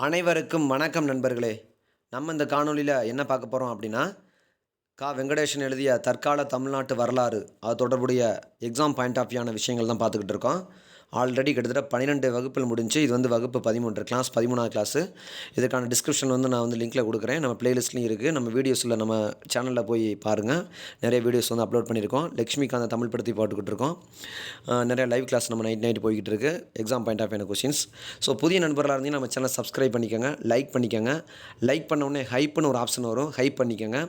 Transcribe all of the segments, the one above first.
அனைவருக்கும் வணக்கம் நண்பர்களே. நம்ம இந்த காணொளியில என்ன பார்க்க போறோம் அப்படின்னா, வெங்கடேஷன் எழுதிய தற்கால தமிழ்நாட்டு வரலாறு, அது தொடர்புடைய எக்ஸாம் பாயிண்ட் ஆஃப் வியூயான விஷயங்கள் தான் பார்த்துக்கிட்டு இருக்கோம். ஆல்ரெடி கிட்டத்தட்ட 12 வகுப்புகள் முடிஞ்சு. இது வந்து வகுப்பு 13 கிளாஸ் 13வது கிளாஸு. இதுக்கான டிஸ்கிரிப்ஷன் வந்து நான் வந்து லிங்க்ல குடுக்குறேன். நம்ம பிளேலிஸ்ட்லயும் இருக்கு. நம்ம வீடியோஸ்ல நம்ம சேனல்ல போய் பாருங்க. நிறைய வீடியோஸ் வந்து அப்லோட் பண்ணியிருக்கோம். லட்சுமிகாந்த தமிழ் படுத்தி போட்டுக்கிட்டு இருக்கோம். நிறைய லைவ் கிளாஸ் நம்ம நைட் போய்கிட்டு இருக்கு. Exam point of view questions. So புதிய நண்பர்களாக இருந்தீங்கன்னா நம்ம சேனலை சப்ஸ்கிரைப் பண்ணிக்கோங்க, லைக் பண்ணிக்கோங்க. லைக் பண்ண உடனே ஹைப்னு ஒரு ஆப்ஷன் வரும். ஹைப் பண்ணிக்கோங்க.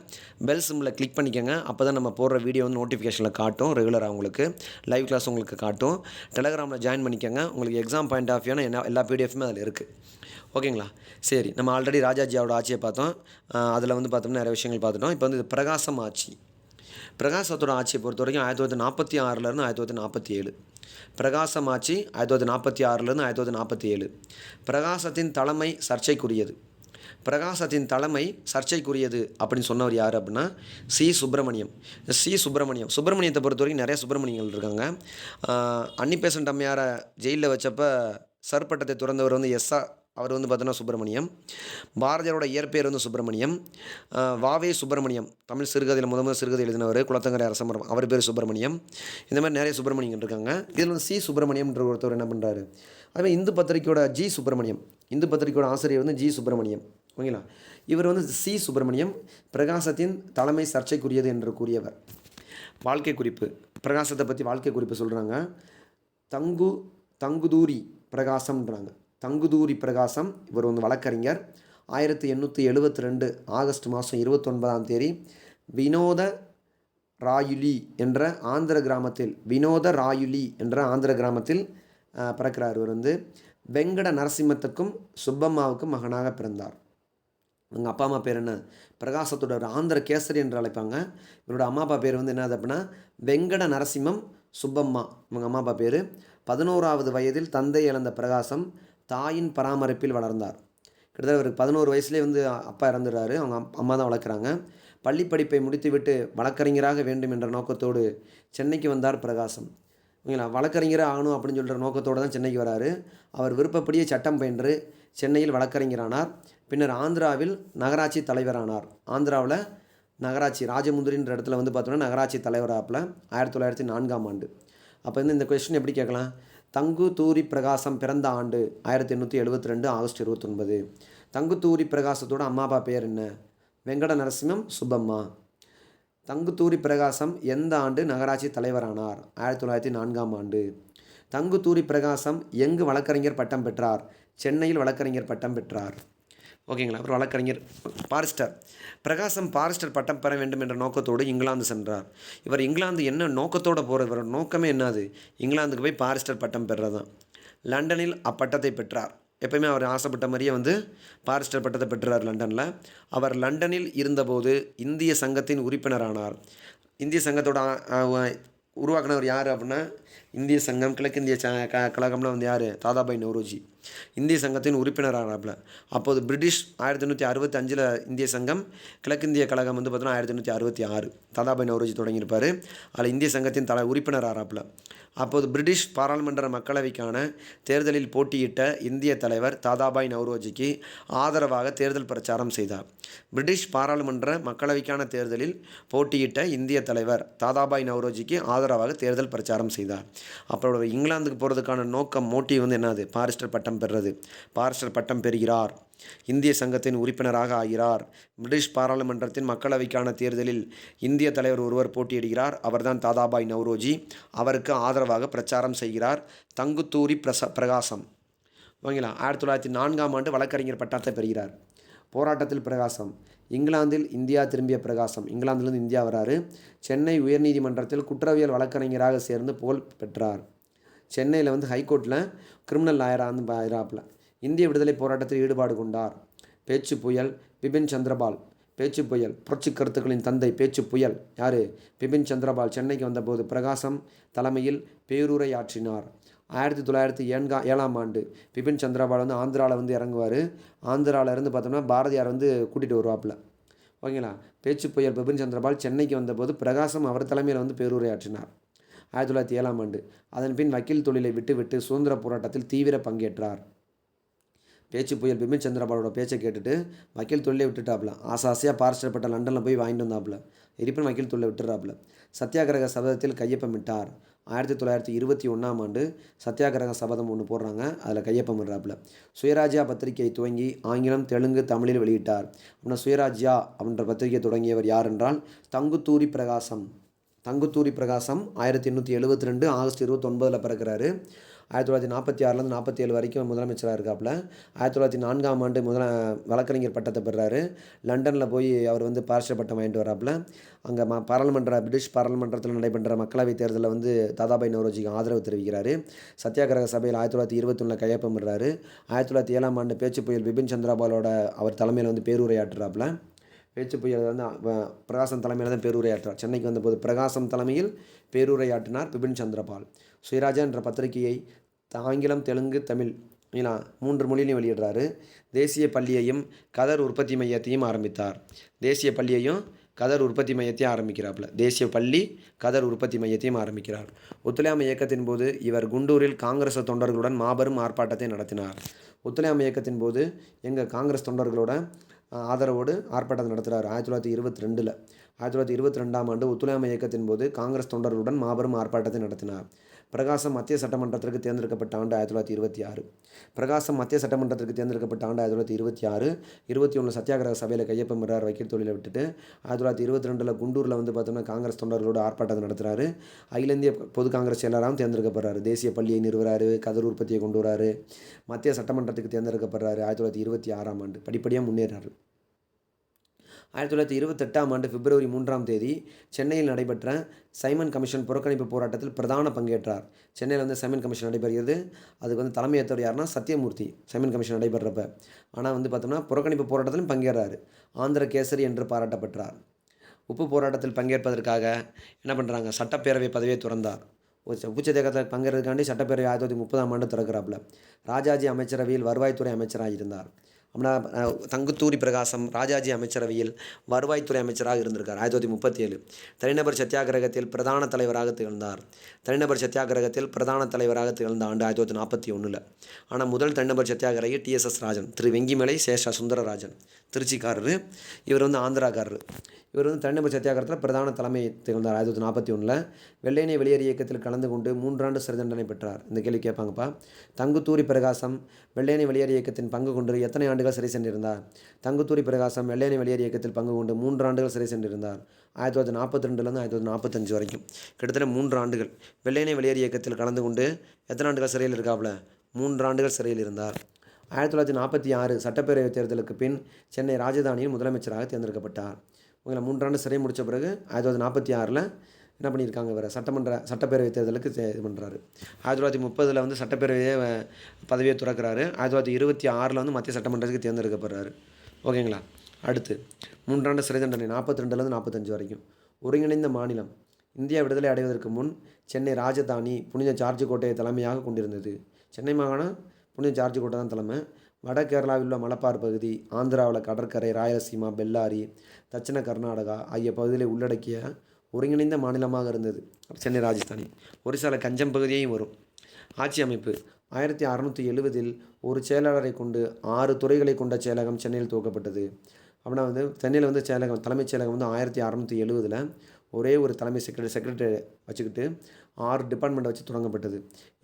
பெல் சிம்பிளை கிளிக் பண்ணிக்கோங்க. அப்போ தான் நம்ம போடுற வீடியோ வந்து நோட்டிஃபிகேஷனில் காட்டும். ரெகுலராக உங்களுக்கு லைவ் கிளாஸ் உங்களுக்கு காட்டும். டெலகிராமில் ஜாயின் பண்ணிக்கோங்க. உங்களுக்கு எக்ஸாம் பாயிண்ட் ஆஃப் வியூனா எல்லா பிடிஎஃப்மே அதில் இருக்குது. ஓகேங்களா? சரி, நம்ம ஆல்ரெடி ராஜாஜியோட ஆட்சியை பார்த்தோம். அதில் வந்து பார்த்தோம்னா நிறைய விஷயங்கள் பார்த்துட்டோம். இப்போ வந்து இது பிரகாசம் ஆட்சி. பிரகாசத்தோட ஆட்சியை பொறுத்த வரைக்கும் 1946லேருந்து 1947. பிரகாசம் ஆட்சி 1946லேருந்து 1947. பிரகாசத்தின் தலைமை சர்ச்சைக்குரியது. பிரகாசத்தின் தலைமை சர்ச்சைக்குரியது அப்படின்னு சொன்னவர் யார் அப்படின்னா சுப்பிரமணியத்தை பொறுத்த வரைக்கும் நிறைய சுப்பிரமணியங்கள் இருக்காங்க. அன்னிபெசன்ட் அம்மையாரை ஜெயிலில் வச்சப்போ சர்பட்டத்தை துறந்தவர் வந்து அவர் வந்து பார்த்தோன்னா சுப்பிரமணியம். பாரதியாரோட இயற்பெயர் வந்து சுப்பிரமணியம். வாவே சுப்பிரமணியம், தமிழ் சிறுகதையில் முதல் சிறுகதை எழுதினவர், குலத்தங்கரை அரசமரம், அவர் பேர் சுப்பிரமணியம். இந்த மாதிரி நிறைய சுப்பிரமணியங்கள் இருக்காங்க. இதில் வந்து சுப்பிரமணியம்ன்ற ஒருத்தர் என்ன பண்ணுறாரு, அதுமாதிரி இந்து பத்திரிக்கையோட சுப்பிரமணியம், இந்து பத்திரிக்கையோட ஆசிரியர் வந்து சுப்பிரமணியம். ஓகேங்களா? இவர் வந்து சுப்பிரமணியம் பிரகாசத்தின் தலைமை சர்ச்சைக்குரியது என்று கூறியவர். வாழ்க்கை குறிப்பு, பிரகாசத்தை பற்றி வாழ்க்கை குறிப்பு சொல்கிறாங்க. தங்குதூரி பிரகாசம்ன்றாங்க. தங்குதூரி பிரகாசம். இவர் வந்து வழக்கறிஞர். 1872 ஆகஸ்ட் மாதம் 29ஆம் தேதி வினோத ராயுலி என்ற ஆந்திர கிராமத்தில் பிறக்கிறார். இவர் வந்து வெங்கட நரசிம்மத்துக்கும் சுப்பம்மாவுக்கும் மகனாக பிறந்தார். இவங்க அப்பா அம்மா பேர் என்ன, பிரகாசத்தோட ஒரு ஆந்திர கேசரி என்று அழைப்பாங்க. இவரோட அம்மா அப்பா பேர் வந்து என்னது அப்படின்னா வெங்கட நரசிம்மம் சுப்பம்மா. இவங்க அம்மா அப்பா பேர். 11வது வயதில் தந்தை இழந்த பிரகாசம் தாயின் பராமரிப்பில் வளர்ந்தார். கிட்டத்தட்ட ஒரு 11 வயசுலேயே வந்து அப்பா இறந்துடுறாரு. அவங்க அம்மா தான் வளர்க்குறாங்க. பள்ளி படிப்பை முடித்துவிட்டு வழக்கறிஞராக வேண்டும் என்ற நோக்கத்தோடு சென்னைக்கு வந்தார் பிரகாசம். ஓகேங்களா? வழக்கறிஞராக ஆகணும் அப்படின்னு சொல்கிற நோக்கத்தோடு தான் சென்னைக்கு வராரு. அவர் விருப்பப்படியே சட்டம் பயின்று சென்னையில் வழக்கறிஞரானார். பின்னர் ஆந்திராவில் நகராட்சி தலைவரானார். ஆந்திராவில் நகராட்சி ராஜமுந்திரின்ற இடத்துல வந்து பார்த்தோன்னா நகராட்சி தலைவராப்பில் 1904ஆம் ஆண்டு. அப்போ வந்து இந்த கொஸ்டின் எப்படி கேட்கலாம், தங்குதூரி பிரகாசம் பிறந்த ஆண்டு 1872 ஆகஸ்ட் 29. தங்குதூரி பிரகாசத்தோட அம்மா அப்பா பேர் என்ன, வெங்கட நரசிம்மம் சுப்பம்மா. தங்குதூரி பிரகாசம் எந்த ஆண்டு நகராட்சி தலைவரானார், 1904ஆம் ஆண்டு. தங்குதூரி பிரகாசம் எங்கு வழக்கறிஞர் பட்டம் பெற்றார், சென்னையில் வழக்கறிஞர் பட்டம் பெற்றார். ஓகேங்களா? அப்புறம் வழக்கறிஞர் பாரிஸ்டர். பிரகாசம் பாரிஸ்டர் பட்டம் பெற வேண்டும் என்ற நோக்கத்தோடு இங்கிலாந்து சென்றார். இவர் இங்கிலாந்து என்ன நோக்கத்தோடு போகிற, இவரோட நோக்கமே என்னது, இங்கிலாந்துக்கு போய் பாரிஸ்டர் பட்டம் பெறுறது தான். லண்டனில் அப்பட்டத்தை பெற்றார். எப்பயுமே அவர் ஆசைப்பட்ட மாதிரியே வந்து பாரிஸ்டர் பட்டத்தை பெற்றார் லண்டனில். அவர் லண்டனில் இருந்தபோது இந்திய சங்கத்தின் உறுப்பினரானார். இந்திய சங்கத்தோட உருவாக்கினவர் யார் அப்படின்னா இந்திய சங்கம், கிழக்கிந்திய கழகம்லாம் வந்து யார், தாதாபாய் நவ்ரோஜி. இந்திய சங்கத்தின் உறுப்பினரானாப்புல. அப்போது பிரிட்டிஷ் 1865 இந்திய சங்கம், கிழக்கிந்திய கழகம் வந்து பார்த்தோன்னா 1866 தாதாபாய் நவ்ரோஜி தொடங்கியிருப்பார். அதில் இந்திய சங்கத்தின் உறுப்பினரானாப்புல. அப்போது பிரிட்டிஷ் பாராளுமன்ற மக்களவைக்கான தேர்தலில் போட்டியிட்ட இந்திய தலைவர் தாதாபாய் நவ்ரோஜிக்கு ஆதரவாக தேர்தல் பிரச்சாரம் செய்தார். பிரிட்டிஷ் பாராளுமன்ற மக்களவைக்கான தேர்தலில் போட்டியிட்ட இந்திய தலைவர் தாதாபாய் நவ்ரோஜிக்கு ஆதரவாக தேர்தல் பிரச்சாரம் செய்தார். அப்புறம் இங்கிலாந்துக்கு போகிறதுக்கான மோட்டிவ் வந்து என்னது, பாரிஸ்டர் பட்டம் பெறுறது. பாரிஸ்டர் பட்டம் பெறுகிறார். இந்திய சங்கத்தின் உறுப்பினராக ஆகிறார். பிரிட்டிஷ் பாராளுமன்றத்தின் மக்களவைக்கான தேர்தலில் இந்திய தலைவர் ஒருவர் போட்டியிடுகிறார். அவர்தான் தாதாபாய் நவ்ரோஜி. அவருக்கு ஆதரவாக பிரச்சாரம் செய்கிறார். தங்குதூரி பிரகாசம். ஓகேங்களா? 1904ஆம் ஆண்டு வழக்கறிஞர் பட்டத்தை பெறுகிறார். போராட்டத்தில் பிரகாசம். இங்கிலாந்தில் இந்தியா திரும்பிய பிரகாசம் இங்கிலாந்திலிருந்து இந்தியா வராரு. சென்னை உயர்நீதிமன்றத்தில் குற்றவியல் வழக்கறிஞராக சேர்ந்து புகழ் பெற்றார். சென்னையில் வந்து ஹைகோர்ட்டில் கிரிமினல் லாயராக வந்து இராப்பில். இந்திய விடுதலை போராட்டத்தில் ஈடுபாடு கொண்டார். பேச்சு புயல் பிபின் சந்திரபால். பேச்சு புயல் புரட்சி கருத்துக்களின் தந்தை. பேச்சு புயல் யார், பிபின் சந்திரபால். சென்னைக்கு வந்தபோது பிரகாசம் தலைமையில் பேருரை ஆற்றினார். 1907ஆம் ஆண்டு பிபின் சந்திரபால் வந்து ஆந்திராவில் வந்து இறங்குவார். ஆந்திராவிலேருந்து பார்த்தோம்னா பாரதியார் வந்து கூட்டிகிட்டு வருவாப்பில். ஓகேங்களா? பேச்சு புயல் பிபின் சந்திரபால் சென்னைக்கு வந்தபோது பிரகாசம் அவர் தலைமையில் வந்து பேருரை ஆற்றினார். 1907ஆம் ஆண்டு. அதன் பின் வக்கீல் தொழிலை விட்டுவிட்டு சுதந்திர போராட்டத்தில் தீவிர பங்கேற்றார். பேச்சு புயல் பிபின் சந்திரபாலோட பேச்சை கேட்டுட்டு வக்கீல் தொழிலே விட்டுட்டாப்புல. ஆசையாக பாரிஸ்டர் பட்டம் லண்டனில் போய் வாங்கிட்டு வந்தாப்புல. இருப்பினும் வக்கீல் தொழிலை விட்டுறாப்புல. சத்தியாகிரக சபதத்தில் கையொப்பமிட்டார். 1921ஆம் ஆண்டு சத்தியாகிரக சபதம் ஒன்று போடுறாங்க. அதில் கையொப்பமிடுறாப்புல. சுயராஜ்யா பத்திரிகையை துவங்கி ஆங்கிலம், தெலுங்கு, தமிழில் வெளியிட்டார். அப்படின்னா சுயராஜ்யா அப்படின்ற பத்திரிகை தொடங்கியவர் யார் என்றால் தங்குத்தூரி பிரகாசம். தங்குத்தூரி பிரகாசம் 1872 ஆகஸ்ட் 29 பிறக்கிறாரு. 1946லேருந்து 47 வரைக்கும் முதலமைச்சராக இருக்காப்புல. 1904ஆம் ஆண்டு வழக்கறிஞர் பட்டத்தை பெறாரு. லண்டனில் போய் அவர் வந்து பாரிஸ்டர் பட்டம் வாங்கிட்டு வராப்புல. அங்கே பிரிட்டிஷ் பாராளுமன்றத்தில் நடைபெற்ற மக்களவைத் தேர்தலில் தாதாபாய் நவ்ரோஜிக்கு ஆதரவு தெரிவிக்கிறாரு. சத்தியாகிரக சபையில் 1921 கையொப்பமிடுறாரு. 1907ஆம் ஆண்டு பேச்சு புயல் பிபின் சந்திரபாலோட அவர் தலைமையில் பேருரையாற்றுறாப்புல. பேச்சு புயல் பிரகாசம் தலைமையில் தான் பேருரையாற்றார். சென்னைக்கு வந்தபோது பிரகாசம் தலைமையில் பேருரையாற்றினார் பிபின் சந்திரபால். சுயராஜா என்ற பத்திரிகையை ஆங்கிலம், தெலுங்கு, தமிழ் 3 மொழியிலையும் வெளியிடுறாரு. தேசிய பள்ளியையும் கதர் உற்பத்தி மையத்தையும் ஆரம்பித்தார். தேசிய பள்ளியையும் கதர் உற்பத்தி மையத்தையும் ஆரம்பிக்கிறாப்புல. தேசிய பள்ளி கதர் உற்பத்தி மையத்தையும் ஆரம்பிக்கிறார். ஒத்துழையாமை இயக்கத்தின் போது இவர் குண்டூரில் காங்கிரஸ் தொண்டர்களுடன் மாபெரும் ஆர்ப்பாட்டத்தை நடத்தினார். ஒத்துழையாமை இயக்கத்தின் போது எங்கள் காங்கிரஸ் தொண்டர்களோட ஆதரவோடு ஆர்ப்பாட்டம் நடத்துகிறார். 1922. 1922ஆம் ஆண்டு ஒத்துழையாமை இயக்கத்தின் போது காங்கிரஸ் தொண்டர்களுடன் மாபெரும் ஆர்ப்பாட்டத்தை நடத்தினார். பிரகாசம் மத்திய சட்டமன்றத்திற்கு தேர்ந்தெடுக்கப்பட்ட ஆண்டு 1926. பிரகாசம் மத்திய சட்டமன்றத்திற்கு தேர்ந்தெடுக்கப்பட்ட ஆண்டு 1926. 21 சத்தியாகிரக சபையில் கையொப்பமிடுறார் வக்கீல் தொழிலை விட்டுட்டு. 1922 குண்டூரில் பார்த்தோம்னா காங்கிரஸ் தொண்டர்களோடு ஆர்ப்பாட்டத்தை நடத்துகிறாரு. அகில இந்திய பொது காங்கிரஸ் செயலராகவும் தேர்ந்தெடுக்கப்படுறாரு. தேசிய பள்ளியை நிறுவுறாரு. கதர் உற்பத்தியை கொண்டு வராரு. மத்திய சட்டமன்றத்துக்கு தேர்ந்தெடுக்கப்படுறாரு. 1926ஆம் ஆண்டு படிப்படியாக முன்னேறாரு. 1928ஆம் ஆண்டு பிப்ரவரி 3ஆம் தேதி சென்னையில் நடைபெற்ற சைமன் கமிஷன் புறக்கணிப்பு போராட்டத்தில் பிரதான பங்கேற்றார். சென்னையில் சைமன் கமிஷன் நடைபெறுகிறது. அதுக்கு தலைமையேற்றவர் யாருன்னா சத்தியமூர்த்தி. சைமன் கமிஷன் நடைபெறப்ப ஆனால் பார்த்தோம்னா புறக்கணிப்பு போராட்டத்திலும் பங்கேறாரு. ஆந்திர கேசரி என்று பாராட்டப்பட்டார். உப்பு போராட்டத்தில் பங்கேற்பதற்காக என்ன பண்ணுறாங்க, சட்டப்பேரவை பதவியை துறந்தார். உச்ச தேக்கத்தில் பங்கேறதுக்காண்டி சட்டப்பேரவை 1930ஆம் ஆண்டு திறக்கிறாப்புல. ராஜாஜி அமைச்சரவையில் வருவாய்த்துறை அமைச்சராக இருந்தார். அப்படின்னா தங்குத்தூரி பிரகாசம் ராஜாஜி அமைச்சரவையில் வருவாய்த்துறை அமைச்சராக இருந்திருக்கார். 1937. தனிநபர் சத்தியாகிரகத்தில் பிரதான தலைவராக திகழ்ந்தார். தனிநபர் சத்தியாகிரகத்தில் பிரதான தலைவராக திகழ்ந்த ஆண்டு 1941. ஆனால் முதல் தனிநபர் சத்தியாகிரகி TSS ராஜன், திரு வெங்கிமலை சேஷா சுந்தரராஜன், திருச்சிக்காரரு. இவர் ஆந்திராக்காரரு. இவர் தனிநபர் சத்தியாகிரகத்தில் பிரதான தலைமை திகழ்ந்தார். 1941. வெள்ளையனே வெளியேறு இயக்கத்தில் கலந்து கொண்டு 3 ஆண்டு சிறை தண்டனை பெற்றார். இந்த கேள்வி கேட்பாங்கப்பா. தங்குத்தூரி பிரகாசம் வெள்ளையனே வெளியேறு இயக்கத்தின் பங்கு கொண்டு எத்தனை ஆண்டுகள் சிறை சென்றிருந்தார்? தங்குத்தூரி பிரகாசம் வெள்ளையனே வெளியேறு இயக்கத்தில் பங்கு கொண்டு 3 ஆண்டுகள் சிறை சென்றிருந்தார். 1942லேருந்து 1945 வரைக்கும் கிட்டத்தட்ட 3 ஆண்டுகள் வெள்ளையனே வெளியேறு இயக்கத்தில் கலந்து கொண்டு எத்தனை ஆண்டுகள் சிறையில் இருக்காப்புல? 3 ஆண்டுகள் சிறையில் இருந்தார். 1946 சட்டப்பேரவை தேர்தலுக்கு பின் சென்னை ராஜதானியில் முதலமைச்சராக தேர்ந்தெடுக்கப்பட்டார். 3 ஆண்டு சிறை முடித்த பிறகு 1946 என்ன பண்ணியிருக்காங்க, இவர் சட்டப்பேரவை தேர்தலுக்கு இது பண்ணுறாரு. 1930 சட்டப்பேரவையே பதவியை துறக்கிறாரு. 1926 மத்திய சட்டமன்றத்துக்கு தேர்ந்தெடுக்கப்படுறாரு. ஓகேங்களா. அடுத்து 3 ஆண்டு சிறை தண்டனை 42லேருந்து 45 வரைக்கும். ஒருங்கிணைந்த மாநிலம். இந்தியா விடுதலை அடைவதற்கு முன் சென்னை ராஜதானி புனித ஜார்ஜ் கோட்டையை தலைமையாக கொண்டிருந்தது. சென்னை மாகாணம் புனித ஜார்ஜ் கோட்டை தான் தலைமை. வட கேரளாவில் உள்ள மலப்பார் பகுதி, ஆந்திராவில் கடற்கரை, ராயலசீமா, பெல்லாரி, தட்சிண கர்நாடகா ஆகிய பகுதிகளை உள்ளடக்கிய ஒருங்கிணைந்த மாநிலமாக இருந்தது சென்னை ராஜதானி. ஒரிசாவில் கஞ்சம் பகுதியையும் வரும். ஆட்சி அமைப்பு. 1670 ஒரு செயலாளரை கொண்டு 6 துறைகளை கொண்ட செயலகம் சென்னையில் துவக்கப்பட்டது. அப்படின்னா சென்னையில் செயலகம் தலைமைச் செயலகம் 1670 ஒரே ஒரு தலைமை செக்ரட்டரி வச்சுக்கிட்டு 6 டிபார்ட்மெண்ட் வச்சு தொடங்கப்பட்டது.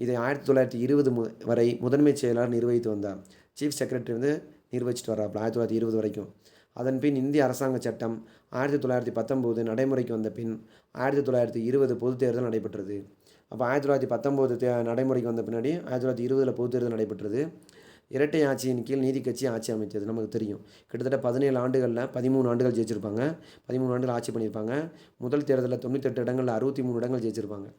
இதை 1920 வரை முதன்மைச் செயலாளர் நிர்வகித்து வந்தார். சீஃப் செக்ரட்டரி நிர்வகிச்சுட்டு வர்றாப்புல 1920 வரைக்கும். அதன் பின் இந்திய அரசாங்க சட்டம் 1919 நடைமுறைக்கு வந்த பின் 1920 பொதுத் தேர்தல் நடைபெற்றது. அப்போ 1919 நடைமுறைக்கு வந்த பின்னாடி 1920 பொதுத் தேர்தல் நடைபெற்றது. இரட்டை ஆட்சியின் கீழ் நீதி கட்சி ஆட்சி அமைத்தது. நமக்கு தெரியும். கிட்டத்தட்ட 17 ஆண்டுகளில் 13 ஆண்டுகள் ஜெயிச்சிருப்பாங்க. 13 ஆண்டுகள் ஆட்சி பண்ணியிருப்பாங்க. முதல் தேர்தலில் 98 இடங்களில் 63 இடங்கள் ஜெயிச்சிருப்பாங்க.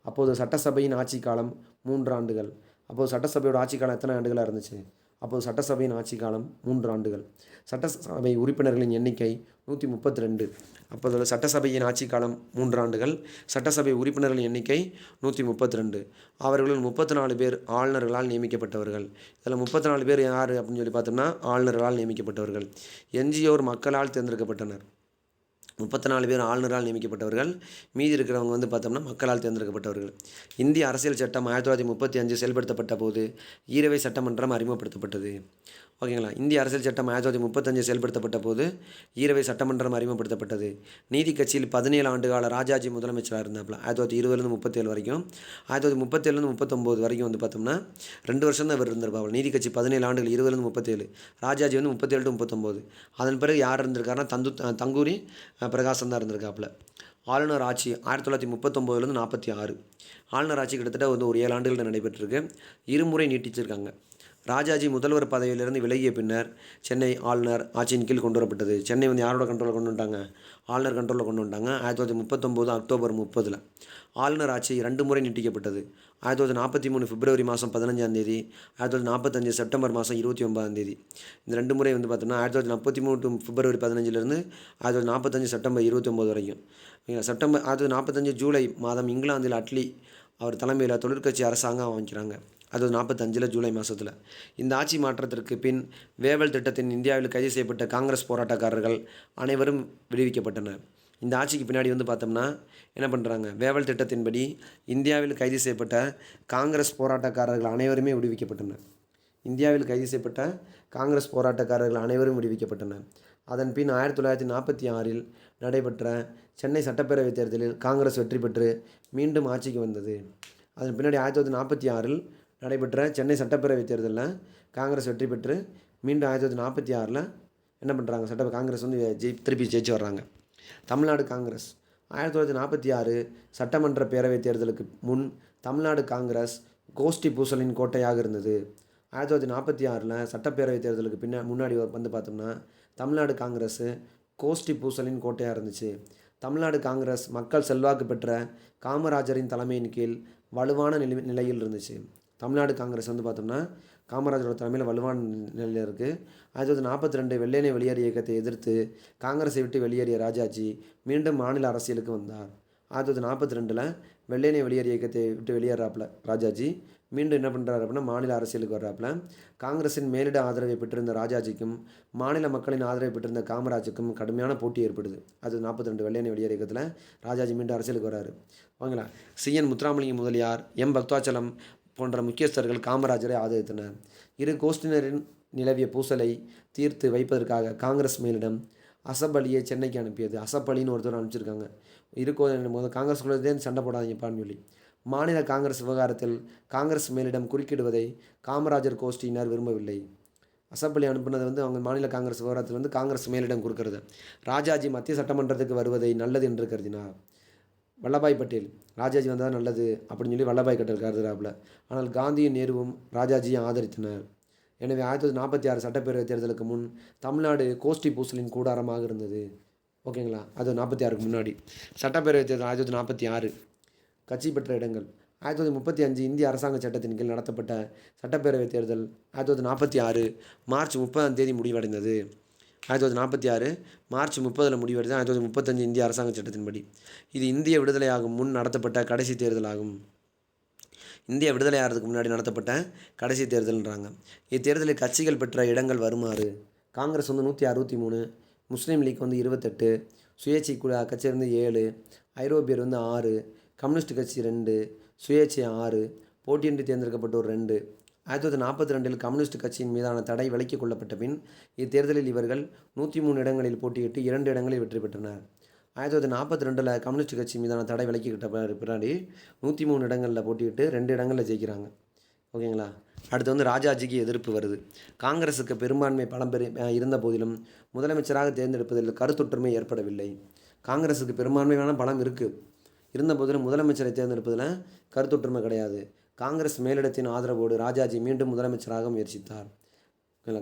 அப்போது சட்டசபையின் ஆட்சி காலம் 3 ஆண்டுகள். அப்போது சட்டசபையோட ஆட்சி காலம் எத்தனை ஆண்டுகளாக இருந்துச்சு? அப்போது சட்டசபையின் ஆட்சி காலம் 3 ஆண்டுகள். சட்டசபை உறுப்பினர்களின் எண்ணிக்கை 132. அப்போது சட்டசபையின் ஆட்சி காலம் 3 ஆண்டுகள். சட்டசபை உறுப்பினர்களின் எண்ணிக்கை 132. அவர்களில் 34 பேர் ஆளுநர்களால் நியமிக்கப்பட்டவர்கள். இதில் 34 பேர் யார் அப்படின்னு சொல்லி பார்த்தோம்னா ஆளுநர்களால் நியமிக்கப்பட்டவர்கள். எஞ்சியோர் மக்களால் தேர்ந்தெடுக்கப்பட்டனர். 34 பேர் ஆளுநரால் நியமிக்கப்பட்டவர்கள். மீதி இருக்கிறவங்க பார்த்தோம்னா மக்களால் தேர்ந்தெடுக்கப்பட்டவர்கள். இந்திய அரசியல் சட்டம் 1935 செயல்படுத்தப்பட்ட போது ஈரவை சட்டமன்றம் அறிமுகப்படுத்தப்பட்டது. ஓகேங்களா. இந்திய அரசியல் சட்டம் 1935 செயல்படுத்தப்பட்ட போது ஈரவை சட்டமன்றம் அறிமுகப்படுத்தப்பட்டது. நீதி கட்சியில் 17 ஆண்டு கால ராஜாஜி முதலமைச்சராக இருந்தாப்புல. 1920லேருந்து 37 வரைக்கும். 1937லேருந்து 39 வரைக்கும் வந்து பார்த்தோம்னா 2 வருஷம் தான் இவர் இருந்திருப்பாப்புல. நீதி கட்சி 17 ஆண்டுகள், 20லேருந்து 37. ராஜாஜி வந்து 37 to 39. அதன் பிறகு யார் இருந்திருக்காருன்னா தங்கூரி பிரகாசம் தான் இருந்திருக்காப்புல. ஆளுநர் ஆட்சி 1939லேருந்து 46. ஆளுநர் ஆட்சி கிட்டத்தட்ட வந்து ஒரு 7 ஆண்டுகள் நடைபெற்றிருக்கு. இருமுறை நீட்டிச்சிருக்காங்க. ராஜாஜி முதல்வர் பதவியிலிருந்து விலகிய பின்னர் சென்னை ஆளுநர் ஆட்சியின் கீழ் கொண்டு வரப்பட்டது. சென்னை வந்து யாரோட கண்ட்ரோலில் கொண்டு வந்துட்டாங்க? ஆளுநர் கண்ட்ரோலில் கொண்டு வந்துட்டாங்க. 1939 அக்டோபர் 30. ஆளுநர் ஆட்சி 2 முறை நீட்டிக்கப்பட்டது. 1943 பிப்ரவரி மாதம் 15ஆம் தேதி, 1945 செப்டம்பர் மாதம் 29ஆம் தேதி. இந்த 2 முறை வந்து பார்த்தோம்னா 1943 பிப்ரவரி 15லேருந்து 1945 செப்டம்பர் 29 வரைக்கும். செப்டம்பர் 1945 ஜூலை மாதம் இங்கிலாந்தில் அட்லி அவர் தலைமையில் தொழிற்கட்சி அரசாங்கம் அமைக்கிறாங்க. அது 45 ஜூலை மாதத்தில். இந்த ஆட்சி மாற்றத்திற்கு பின் வேவல் திட்டத்தின் இந்தியாவில் கைது செய்யப்பட்ட காங்கிரஸ் போராட்டக்காரர்கள் அனைவரும் விடுவிக்கப்பட்டனர். இந்த ஆட்சிக்கு பின்னாடி வந்து பார்த்தோம்னா என்ன பண்ணுறாங்க? வேவல் திட்டத்தின்படி இந்தியாவில் கைது செய்யப்பட்ட காங்கிரஸ் போராட்டக்காரர்கள் அனைவருமே விடுவிக்கப்பட்டனர். இந்தியாவில் கைது செய்யப்பட்ட காங்கிரஸ் போராட்டக்காரர்கள் அனைவரும் விடுவிக்கப்பட்டனர். அதன் பின் 1946 நடைபெற்ற சென்னை சட்டப்பேரவைத் தேர்தலில் காங்கிரஸ் வெற்றி பெற்று மீண்டும் ஆட்சிக்கு வந்தது. அதன் பின்னாடி 1946 நடைபெற்ற சென்னை சட்டப்பேரவைத் தேர்தலில் காங்கிரஸ் வெற்றி பெற்று மீண்டும் 1946 என்ன பண்ணுறாங்க? காங்கிரஸ் வந்து திருப்பி ஜெயிச்சு வர்றாங்க. தமிழ்நாடு காங்கிரஸ் 1946 சட்டமன்ற பேரவைத் தேர்தலுக்கு முன் தமிழ்நாடு காங்கிரஸ் கோஷ்டி பூசலின் கோட்டையாக இருந்தது. 1946 சட்டப்பேரவைத் தேர்தலுக்கு முன்னாடி வந்து பார்த்தோம்னா தமிழ்நாடு காங்கிரஸ் கோஷ்டி பூசலின் கோட்டையாக இருந்துச்சு. தமிழ்நாடு காங்கிரஸ் மக்கள் செல்வாக்கு பெற்ற காமராஜரின் தலைமையின் கீழ் வலுவான நிலையில் இருந்துச்சு. தமிழ்நாடு காங்கிரஸ் வந்து பார்த்தோம்னா காமராஜரோட தலைமையில் வலுவான நிலையில் இருக்குது. 1942 வெள்ளையனே வெளியேறு இயக்கத்தை எதிர்த்து காங்கிரஸை விட்டு வெளியேறிய ராஜாஜி மீண்டும் மாநில அரசியலுக்கு வந்தார். 1942 வெள்ளையனே வெளியேறு இயக்கத்தை விட்டு வெளியேறாப்புல ராஜாஜி மீண்டும் என்ன பண்ணுறாரு அப்படின்னா மாநில அரசியலுக்கு வர்றாப்புல. காங்கிரஸின் மேலிட ஆதரவை பெற்றிருந்த ராஜாஜிக்கும் மாநில மக்களின் ஆதரவை பெற்றிருந்த காமராஜுக்கும் கடுமையான போட்டி ஏற்படுது. அது 42 வெள்ளையனே வெளியேறு இயக்கத்தில் ராஜாஜி மீண்டும் அரசியலுக்கு வர்றாரு. ஓகேங்களா. சிஎன் முத்துராமலிங்க முதலியார், எம் பக்தாச்சலம் போன்ற முக்கியஸ்தர்கள் காமராஜரை ஆதரித்தனர். இரு கோஷ்டினரின் நிலவிய பூசலை தீர்த்து வைப்பதற்காக காங்கிரஸ் மேலிடம் அசப் அலியை சென்னைக்கு அனுப்பியது. அசப் அலின்னு ஒருத்தர் அனுப்பிச்சிருக்காங்க. காங்கிரஸ்குள்ளே சண்டை போடாதீங்கப்பான்னு சொல்லி. மாநில காங்கிரஸ் விவகாரத்தில் காங்கிரஸ் மேலிடம் குறுக்கிடுவதை காமராஜர் கோஷ்டியினர் விரும்பவில்லை. அசப் அலி அனுப்புனது வந்து அவங்க மாநில காங்கிரஸ் விவகாரத்தில் வந்து காங்கிரஸ் மேலிடம் கொடுக்கறது. ராஜாஜி மத்திய சட்டமன்றத்துக்கு வருவதை நல்லது என்று கருதினார். வல்லபாய் பட்டேல் ராஜாஜி வந்தால் நல்லது அப்படின்னு சொல்லி வல்லபாய் பட்டேல் கருதுகிறாப்புல. ஆனால் காந்தியும் நேருவும் ராஜாஜியை ஆதரித்தனர். எனவே 1946 சட்டப்பேரவை தேர்தலுக்கு முன் தமிழ்நாடு கோஷ்டி பூசலின் கூடாரமாக இருந்தது. ஓகேங்களா. அது 46க்கு முன்னாடி. சட்டப்பேரவை தேர்தல் 1946 கட்சி பெற்ற இடங்கள் 1935 இந்திய அரசாங்க சட்டத்தின் கீழ் நடத்தப்பட்ட சட்டப்பேரவை தேர்தல் 1946 மார்ச் 30ஆம் தேதி முடிவடைந்தது. 1946 மார்ச் 30 முடிவடைந்தது. 1935 இந்திய அரசாங்க சட்டத்தின்படி. இது இந்திய விடுதலையாகும் முன் நடத்தப்பட்ட கடைசி தேர்தலாகும். இந்திய விடுதலை ஆகிறதுக்கு முன்னாடி நடத்தப்பட்ட கடைசி தேர்தல்ன்றாங்க. இத்தேர்தலில் கட்சிகள் பெற்ற இடங்கள் வருமாறு: காங்கிரஸ் வந்து 163, முஸ்லீம் லீக் வந்து 28, சுயேட்சை கட்சி வந்து 7, ஐரோப்பியர் வந்து 6, கம்யூனிஸ்ட் கட்சி 2, சுயேட்சை 6, போட்டியின்றி தேர்ந்தெடுக்கப்பட்டோர் 2. 1942 கம்யூனிஸ்ட் கட்சியின் மீதான தடை விலக்கிக் கொள்ளப்பட்ட பின் இத்தேர்தலில் இவர்கள் 103 இடங்களில் போட்டியிட்டு 2 இடங்களில் வெற்றி பெற்றனர். 1942 கம்யூனிஸ்ட் கட்சி மீதான தடை விலக்கிக்கிட்ட பின்னாடி 103 இடங்களில் போட்டியிட்டு 2 இடங்களில் ஜெயிக்கிறாங்க. ஓகேங்களா. அடுத்து வந்து ராஜாஜிக்கு எதிர்ப்பு வருது. காங்கிரஸுக்கு பெரும்பான்மை பலம் இருந்த போதிலும் முதலமைச்சராக தேர்ந்தெடுப்பதில் கருத்தொற்றுமை ஏற்படவில்லை. காங்கிரஸுக்கு பெரும்பான்மையான பலம் இருந்த போதிலும் முதலமைச்சரை தேர்ந்தெடுப்பதில் கருத்தொற்றுமை கிடையாது. காங்கிரஸ் மேலிடத்தின் ஆதரவோடு ராஜாஜி மீண்டும் முதலமைச்சராக முயற்சித்தார்.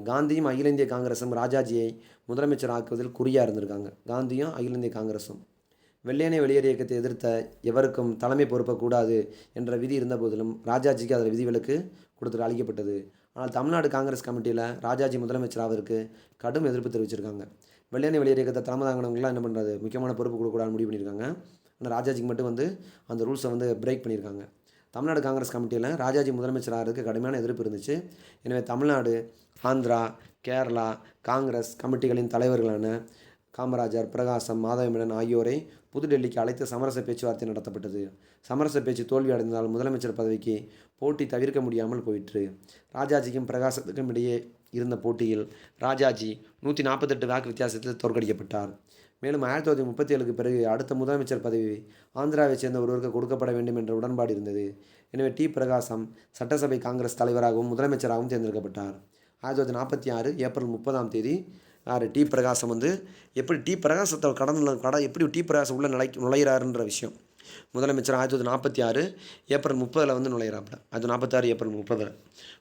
காந்தியும் அகில இந்திய காங்கிரஸும் ராஜாஜியை முதலமைச்சராக்குவதில் குறியாக இருந்திருக்காங்க. காந்தியும் அகில இந்திய காங்கிரஸும். வெள்ளையனே வெளியேறு இயக்கத்தை எதிர்த்த எவருக்கும் தலைமை பொறுப்பக்கூடாது என்ற விதி இருந்த போதிலும் ராஜாஜிக்கு அதில் விதிவிலக்கு அளிக்கப்பட்டது. ஆனால் தமிழ்நாடு காங்கிரஸ் கமிட்டியில் ராஜாஜி முதலமைச்சராவதற்கு கடும் எதிர்ப்பு தெரிவிச்சிருக்காங்க. வெள்ளையனே வெளியேறு இயக்கத்தை தலைமை தாங்கினவங்களாம் என்ன பண்ணுறது, முக்கியமான பொறுப்பு கொடுக்கக்கூடாதுன்னு முடிவு பண்ணியிருக்காங்க. ஆனால் ராஜாஜிக்கு மட்டும் வந்து அந்த ரூல்ஸை வந்து பிரேக் பண்ணியிருக்காங்க. தமிழ்நாடு காங்கிரஸ் கமிட்டியில் ராஜாஜி முதலமைச்சராகிறதுக்கு கடுமையான எதிர்ப்பு இருந்துச்சு. எனவே தமிழ்நாடு, ஆந்திரா, கேரளா காங்கிரஸ் கமிட்டிகளின் தலைவர்களான காமராஜர், பிரகாசம், மாதவமேனன் ஆகியோரை புதுடெல்லிக்கு அழைத்து சமரச பேச்சுவார்த்தை நடத்தப்பட்டது. சமரச பேச்சு தோல்வி அடைந்ததால் முதலமைச்சர் பதவிக்கு போட்டி தவிர்க்க முடியாமல் போயிற்று. ராஜாஜிக்கும் பிரகாசத்துக்கும் இடையே இருந்த போட்டியில் ராஜாஜி 148 வாக்கு வித்தியாசத்தில் தோற்கடிக்கப்பட்டார். மேலும் 1937க்கு பிறகு அடுத்த முதலமைச்சர் பதவி ஆந்திராவைச் சேர்ந்த ஒருவருக்கு கொடுக்கப்பட வேண்டும் என்ற உடன்பாடு இருந்தது. எனவே டி. பிரகாசம் சட்டசபை காங்கிரஸ் தலைவராகவும் முதலமைச்சராகவும் தேர்ந்தெடுக்கப்பட்டார். 1946 ஏப்ரல் 30 யார் டி. பிரகாசம் எப்படி டி. பிரகாசத்தை எப்படி டி. பிரகாசம் உள்ள நுழைகிறாருன்ற விஷயம். முதலமைச்சர் 1946 ஏப்ரல் 30 நுழைகிறாப்புல. 1946 ஏப்ரல் 30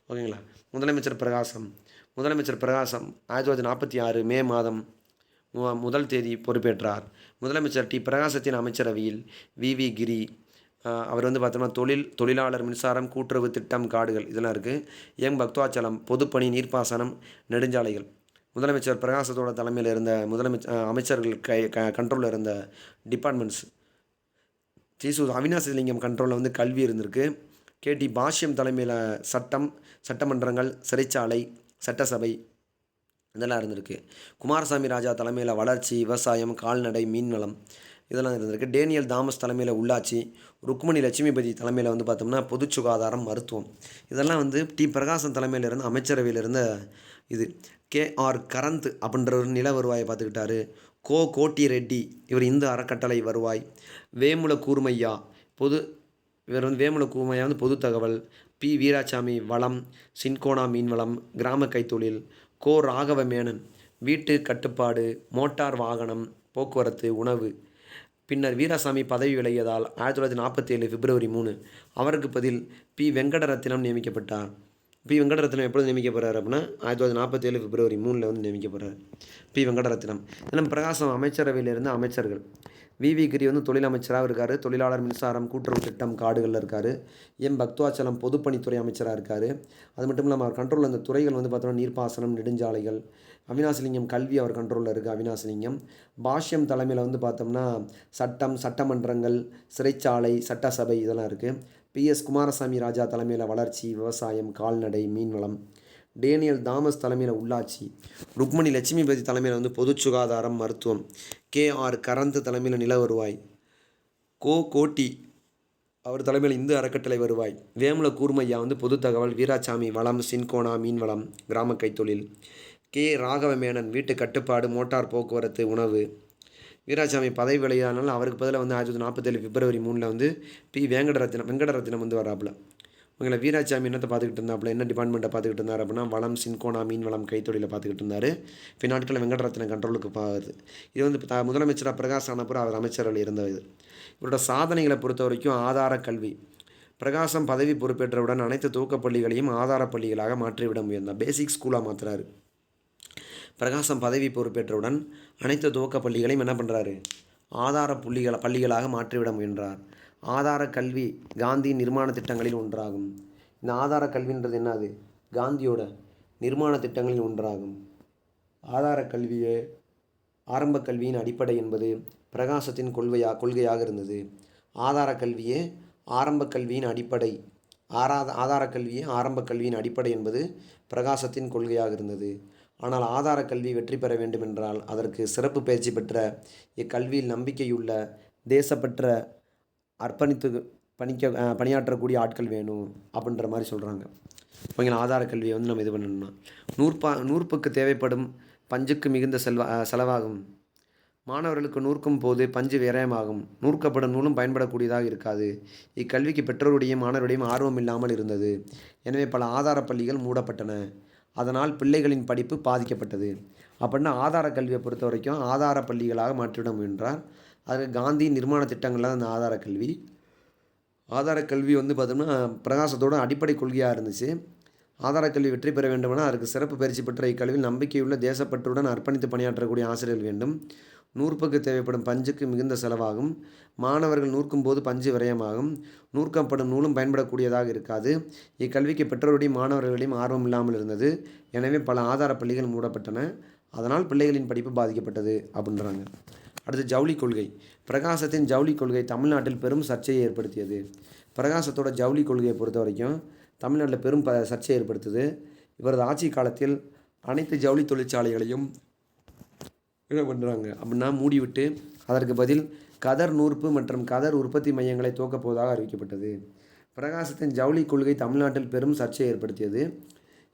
ஓகேங்களா. முதலமைச்சர் பிரகாசம் 1946 மே மாதம் 1 பொறுப்பேற்றார். முதலமைச்சர் டி. பிரகாசத்தின் அமைச்சரவையில் வி. கிரி அவர் பார்த்தோம்னா தொழிலாளர் மின்சாரம், கூட்டுறவு திட்டம், காடுகள் இதெல்லாம் இருக்குது. எம். பக்தவாச்சலம் பொதுப்பணி, நீர்ப்பாசனம், நெடுஞ்சாலைகள். முதலமைச்சர் பிரகாசத்தோட தலைமையில் இருந்த அமைச்சர்கள் கண்ட்ரோலில் இருந்த டிபார்ட்மெண்ட்ஸ். அவினாசிலிங்கம் கண்ட்ரோலில் கல்வி இருந்திருக்கு. கே.டி. பாஷ்யம் தலைமையில் சட்டமன்றங்கள், சிறைச்சாலை, சட்டசபை இதெல்லாம் இருந்திருக்கு. குமாரசாமி ராஜா தலைமையில் வளர்ச்சி, விவசாயம், கால்நடை, மீன்வளம் இதெல்லாம் இருந்திருக்கு. டேனியல் தாமஸ் தலைமையில் உள்ளாட்சி, ருக்மணி லட்சுமிபதி தலைமையில் பார்த்தோம்னா பொது சுகாதாரம், மருத்துவம் இதெல்லாம் டி. பிரகாசம் தலைமையில் இருந்த அமைச்சரவையில் இருந்த இது. K.R. கரந்த் அப்படின்றவர் நில வருவாயை பார்த்துக்கிட்டாரு. கோட்டி ரெட்டி இவர் இந்து அறக்கட்டளை வருவாய். வேமுல கூர்மையா பொது தகவல். பி. வீராசாமி வளம், சின்கோனா மீன்வளம், கிராம கைத்தொழில். ராகவ மேனன் வீட்டு கட்டுப்பாடு, மோட்டார் வாகனம், போக்குவரத்து, உணவு. பின்னர் வீராசாமி பதவி விலகியதால் 1947 பிப்ரவரி 3 அவருக்கு பதில் பி. வெங்கடரத்தினம் நியமிக்கப்பட்டார். பி. வெங்கடரத்தினம் எப்பொழுது நியமிக்கப்படுறார் அப்படின்னா 1947 பிப்ரவரி 3 நியமிக்கப்படுறார் பி. வெங்கடரத்தினம். இதெல்லாம் பிரகாசம் அமைச்சரவையில் இருந்த அமைச்சர்கள். வி. கிரி தொழில் அமைச்சராக இருக்கார். தொழிலாளர் மின்சாரம், கூட்டுறவு திட்டம், காடுகளில் இருக்கார். எம். பக்தவாச்சலம் பொதுப்பணித்துறை அமைச்சராக இருக்கார். அது மட்டும் இல்லாமல் அவர் கண்ட்ரோலில் அந்த துறைகள் பார்த்தோம்னா நீர்ப்பாசனம், நெடுஞ்சாலைகள். அவினாசிலிங்கம் கல்வி அவர் கண்ட்ரோலில் இருக்குது. அவினாசிலிங்கம் பாஷ்யம் தலைமையில் பார்த்தோம்னா சட்டமன்றங்கள், சிறைச்சாலை, சட்டசபை இதெல்லாம் இருக்குது. P.S. குமாரசாமி ராஜா தலைமையில் வளர்ச்சி, விவசாயம், கால்நடை, மீன்வளம். டேனியல் தாமஸ் தலைமையில் உள்ளாட்சி. ருக்மணி லட்சுமிபதி தலைமையில் பொது சுகாதாரம், மருத்துவம். K.R. கரந்த் தலைமையில் நில வருவாய். கோட்டி அவர் தலைமையில் இந்து அறக்கட்டளை வருவாய். வேமுல கூர்மையா பொது தகவல். வீராசாமி வளம், சின்கோனா மீன்வளம், கிராம கைத்தொழில். ராகவ மேனன் வீட்டு கட்டுப்பாடு, மோட்டார் போக்குவரத்து, உணவு. வீராசாமி பதவி விலகியதானால அவருக்கு பதிலாக 1947 பிப்ரவரி 3 பி. வெங்கடரத்தினம் வராப்புல. உங்களை வீராசாமி என்னத்தை பார்த்துக்கிட்டு இருந்தாப்புல, என்ன டிபார்ட்மெண்ட்டை பார்த்துக்கிட்டு இருந்தார் அப்படின்னா வளம், சின்கோனா மீன்வளம், கைத்தொழிலை பார்த்துக்கிட்டு இருந்தார். நாட்களில் வெங்கடரத்தினம் கண்ட்ரோலுக்கு போகுது. இது முதலமைச்சராக பிரகாஷ் ஆனப்புறம் அவர் அமைச்சர்கள் இருந்தது. இவரோட சாதனைகளை பொறுத்த வரைக்கும் ஆதார கல்வி. பிரகாசம் பதவி பொறுப்பேற்றவுடன் அனைத்து துவக்கப்பள்ளிகளையும் ஆதார பள்ளிகளாக மாற்றிவிட முயன்றார். பேசிக் ஸ்கூலாக மாற்றுறாரு. பிரகாசம் பதவி பொறுப்பேற்றவுடன் அனைத்து துவக்க பள்ளிகளையும் என்ன பண்ணுறாரு, ஆதார பள்ளிகளாக மாற்றிவிட முயன்றார். ஆதார கல்வி காந்தி நிர்மாண திட்டங்களில் ஒன்றாகும். இந்த ஆதார கல்வின்றது என்னது, காந்தியோட நிர்மாண திட்டங்களில் ஒன்றாகும். ஆதார கல்வியே ஆரம்ப கல்வியின் அடிப்படை என்பது பிரகாசத்தின் கொள்கையாக இருந்தது. ஆதார கல்வியே ஆரம்ப கல்வியின் அடிப்படை. ஆதார கல்வியே ஆரம்ப கல்வியின் அடிப்படை என்பது பிரகாசத்தின் கொள்கையாக இருந்தது. ஆனால் ஆதார கல்வி வெற்றி பெற வேண்டுமென்றால் அதற்கு சிறப்பு பயிற்சி பெற்ற, இக்கல்வியில் நம்பிக்கையுள்ள, தேசப்பற்ற, அர்ப்பணித்து பணியாற்றக்கூடிய ஆட்கள் வேணும் அப்படின்ற மாதிரி சொல்கிறாங்க. ஓகேங்களா. ஆதார கல்வியை நம்ம இது பண்ணணும்னா நூற்புக்கு தேவைப்படும் பஞ்சுக்கு மிகுந்த செலவாகும். மாணவர்களுக்கு நூற்கும் போது பஞ்சு விரயமாகும். நூற்கப்படும் நூலும் பயன்படக்கூடியதாக இருக்காது. இக்கல்விக்கு பெற்றோருடையும் மாணவருடையும் ஆர்வம் இல்லாமல் இருந்தது. எனவே பல ஆதார பள்ளிகள் மூடப்பட்டன. அதனால் பிள்ளைகளின் படிப்பு பாதிக்கப்பட்டது. அப்படின்னா ஆதார கல்வியை பொறுத்த வரைக்கும் ஆதார பள்ளிகளாக மாற்றிவிட முயன்றார். அது காந்தி நிர்மாண திட்டங்களில் அந்த ஆதார கல்வி பார்த்தோம்னா பிரகாசத்தோட அடிப்படை கொள்கையாக இருந்துச்சு. ஆதார கல்வி வெற்றி பெற வேண்டுமெனால் அதற்கு சிறப்பு பயிற்சி பெற்ற இக்கல்வியில் நம்பிக்கையுள்ள, தேசப்பற்றுடன் அர்ப்பணித்து பணியாற்றக்கூடிய ஆசிரியர்கள் வேண்டும். நூற்புக்கு தேவைப்படும் பஞ்சுக்கு மிகுந்த செலவாகும். மாணவர்கள் நூற்கும் போது பஞ்சு விரயமாகும். நூற்கப்படும் நூலும் பயன்படக்கூடியதாக இருக்காது. இக்கல்விக்கு பெற்றோருடையும் மாணவர்களையும் ஆர்வம் இல்லாமல் இருந்தது. எனவே பல ஆதார பள்ளிகள் மூடப்பட்டன. அதனால் பிள்ளைகளின் படிப்பு பாதிக்கப்பட்டது அப்படின்றாங்க. அடுத்து ஜவுளி கொள்கை. பிரகாசத்தின் ஜவுளி கொள்கை தமிழ்நாட்டில் பெரும் சர்ச்சையை ஏற்படுத்தியது. பிரகாசத்தோட ஜவுளி கொள்கையை பொறுத்த வரைக்கும் தமிழ்நாட்டில் பெரும் சர்ச்சையை ஏற்படுத்துது. இவரது ஆட்சி காலத்தில் அனைத்து ஜவுளி தொழிற்சாலைகளையும் என்ன பண்ணுறாங்க அப்படின்னா மூடிவிட்டு அதற்கு பதில் கதர் நூற்பு மற்றும் கதர் உற்பத்தி மையங்களை துவக்கப் போவதாக அறிவிக்கப்பட்டது. பிரகாசத்தின் ஜவுளி கொள்கை தமிழ்நாட்டில் பெரும் சர்ச்சையை ஏற்படுத்தியது.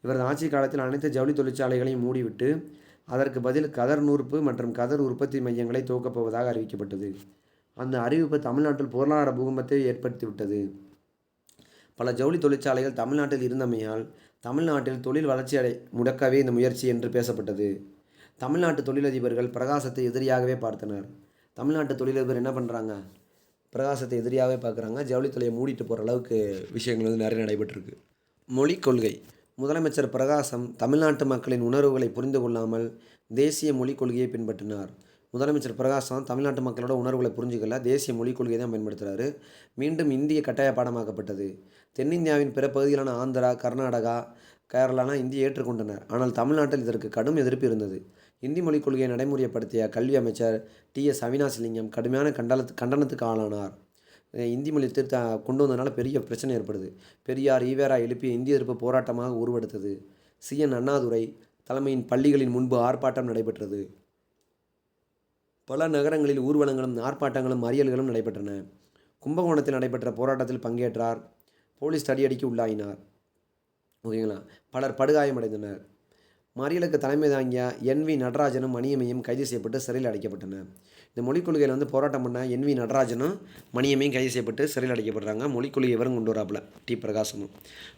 இவரது ஆட்சி காலத்தில் அனைத்து ஜவுளி தொழிற்சாலைகளையும் மூடிவிட்டு அதற்கு பதில் கதர் நூற்பு மற்றும் கதர் உற்பத்தி மையங்களை துவக்கப் போவதாக அறிவிக்கப்பட்டது. அந்த அறிவிப்பு தமிழ்நாட்டில் பொருளாதார பூகம்பத்தை ஏற்படுத்திவிட்டது. பல ஜவுளி தொழிற்சாலைகள் தமிழ்நாட்டில் இருந்தமையால் தமிழ்நாட்டில் தொழில் வளர்ச்சி முடக்கவே இந்த முயற்சி என்று பேசப்பட்டது. தமிழ்நாட்டு தொழிலதிபர்கள் பிரகாசத்தை எதிரியாகவே பார்த்தனர். தமிழ்நாட்டு தொழிலதிபர் என்ன பண்ணுறாங்க, பிரகாசத்தை எதிரியாகவே பார்க்குறாங்க. ஜவுளித்துறையை மூடிட்டு போகிற அளவுக்கு விஷயங்கள் வந்து நிறைய நடைபெற்றிருக்கு. மொழிக் கொள்கை. முதலமைச்சர் பிரகாசம் தமிழ்நாட்டு மக்களின் உணர்வுகளை புரிந்து கொள்ளாமல் தேசிய மொழிக் கொள்கையை பின்பற்றினார். முதலமைச்சர் பிரகாசம் தமிழ்நாட்டு மக்களோட உணர்வுகளை புரிஞ்சுக்கல, தேசிய மொழிக் கொள்கையை தான் பயன்படுத்துகிறாரு. மீண்டும் இந்திய கட்டாய பாடமாக்கப்பட்டது. தென்னிந்தியாவின் பிற பகுதிகளான ஆந்திரா, கர்நாடகா, கேரளாலாம் இந்தியை ஏற்றுக்கொண்டனர். ஆனால் தமிழ்நாட்டில் இதற்கு கடும் எதிர்ப்பு இருந்தது. இந்தி மொழிக் கொள்கையை நடைமுறைப்படுத்திய கல்வி அமைச்சர் டி.எஸ். அவினாசிலிங்கம் கடுமையான கண்டனத்துக்கு ஆளானார். இந்தி மொழி கொண்டு வந்ததுனால பெரிய பிரச்சனை ஏற்படுது. பெரியார், ஈவேரா எழுப்பிய இந்திய எதிர்ப்பு போராட்டமாக உருவெடுத்தது. சி.என். அண்ணாதுரை தலைமையின் பள்ளிகளின் முன்பு ஆர்ப்பாட்டம் நடைபெற்றது. பல நகரங்களில் ஊர்வலங்களும் ஆர்ப்பாட்டங்களும் மறியல்களும் நடைபெற்றன. கும்பகோணத்தில் நடைபெற்ற போராட்டத்தில் பங்கேற்றார். போலீஸ் தடியடிக்கு உள்ளாயினார். ஓகேங்களா. பலர் படுகாயமடைந்தனர். மறியலுக்கு தலைமை தாங்கிய என்.வி. நடராஜனும் மணியம்மையும் கைது செய்யப்பட்டு சிறையில் அடைக்கப்பட்டனர். இந்த மொழிக் கொள்கையில் வந்து போராட்டம் பண்ண என்.வி. நடராஜனும் மணியம்மையும் கைது செய்யப்பட்டு சிறையில் அடைக்கப்படுறாங்க. மொழிக் கொள்கை இவரும் கொண்டு வராப்புல டி. பிரகாசமும்.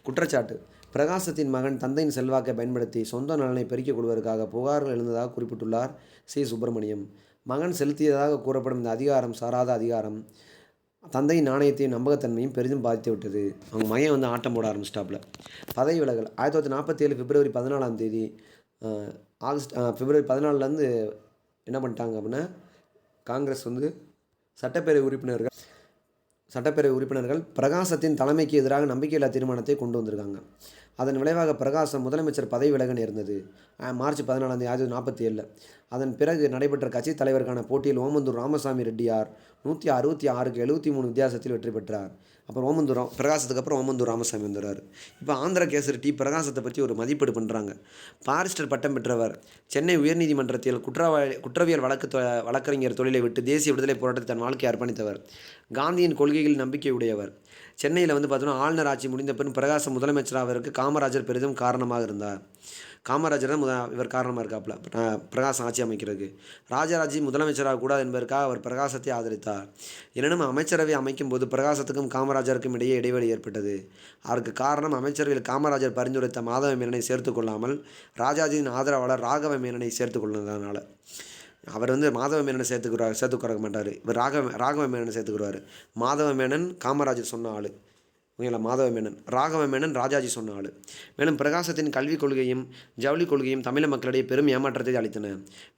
குற்றச்சாட்டு. பிரகாசத்தின் மகன் தந்தையின் செல்வாக்கை பயன்படுத்தி சொந்த நலனை பெருக்கிக் கொள்வதற்காக புகார்கள் எழுந்ததாக குறிப்பிட்டுள்ளார் சி. சுப்பிரமணியம். மகன் செலுத்தியதாக கூறப்படும் இந்த அதிகாரம் சாராத அதிகாரம் தந்தையின் நாணயத்தையும் நம்பகத்தன்மையும் பெரிதும் பாதித்து விட்டது. அவங்க மகன் வந்து ஆட்டம் போட ஆரம்பிச்சிட்டாப்புல. பதவி விலகல். 1947 பிப்ரவரி 14ஆம் தேதி பிப்ரவரி 14லேருந்து என்ன பண்ணிட்டாங்க அப்படின்னா, காங்கிரஸ் வந்து சட்டப்பேரவை உறுப்பினர்கள் பிரகாசத்தின் தலைமைக்கு எதிராக நம்பிக்கையில்லா தீர்மானத்தை கொண்டு வந்திருக்காங்க. அதன் விளைவாக பிரகாசம் முதலமைச்சர் பதவி விலக நேர்ந்தது. மார்ச் 14ஆம் தேதி 1947. அதன் பிறகு நடைபெற்ற கட்சித் தலைவருக்கான போட்டியில் ஓமந்தூர் ராமசாமி ரெட்டியார் 166க்கு 73 வித்தியாசத்தில் வெற்றி பெற்றார். அப்புறம் பிரகாசத்துக்கு அப்புறம் ஓமந்தூர் ராமசாமி வந்துடுறார். இப்போ ஆந்திர கேசரி டி. பிரகாசத்தை பற்றி ஒரு மதிப்பீடு பண்ணுறாங்க. பாரிஸ்டர் பட்டம் பெற்றவர். சென்னை உயர்நீதிமன்றத்தில் குற்றவியல் வழக்கறிஞர் தொழிலை விட்டு தேசிய விடுதலை போராட்டத்தை தன் வாழ்க்கையை அர்ப்பணித்தவர். காந்தியின் கொள்கைகளில் நம்பிக்கையுடையவர். சென்னையில் வந்து பார்த்தோன்னா ஆளுநர் ஆட்சி முடிந்த பின் பிரகாசம் முதலமைச்சராவதற்கு காமராஜர் பெரிதும் காரணமாக இருந்தார். காமராஜர் தான் இவர் காரணமாக இருக்காப்புல பிரகாசம் ஆட்சி அமைக்கிறதுக்கு. ராஜராஜி முதலமைச்சராக கூடாது என்பதற்காக அவர் பிரகாசத்தை ஆதரித்தார். எனினும் அமைச்சரவை அமைக்கும் போது பிரகாசத்துக்கும் காமராஜருக்கும் இடையே இடைவெளி ஏற்பட்டது. அதற்கு காரணம் அமைச்சரவையில் காமராஜர் பரிந்துரைத்த மாதவ மேனனை சேர்த்து கொள்ளாமல் ராஜாஜியின் ஆதரவாளர் ராகவ மேனனை சேர்த்து கொள்ளுனதுனால. அவர் வந்து மாதவ மேனனை சேர்த்துக்க மாட்டார். இவர் ராகவ மேனனை சேர்த்துக்கிறார். மாதவ மேனன் காமராஜர் சொன்ன ஆள். ஓகேங்களா. மாதவ மேனன், ராகவ மேனன் ராஜாஜி சொன்ன ஆள். மேலும் பிரகாசத்தின் கல்விக் கொள்கையும் ஜவுளி கொள்கையும் தமிழக மக்களிடையே பெரும் ஏமாற்றத்தை அளித்தன.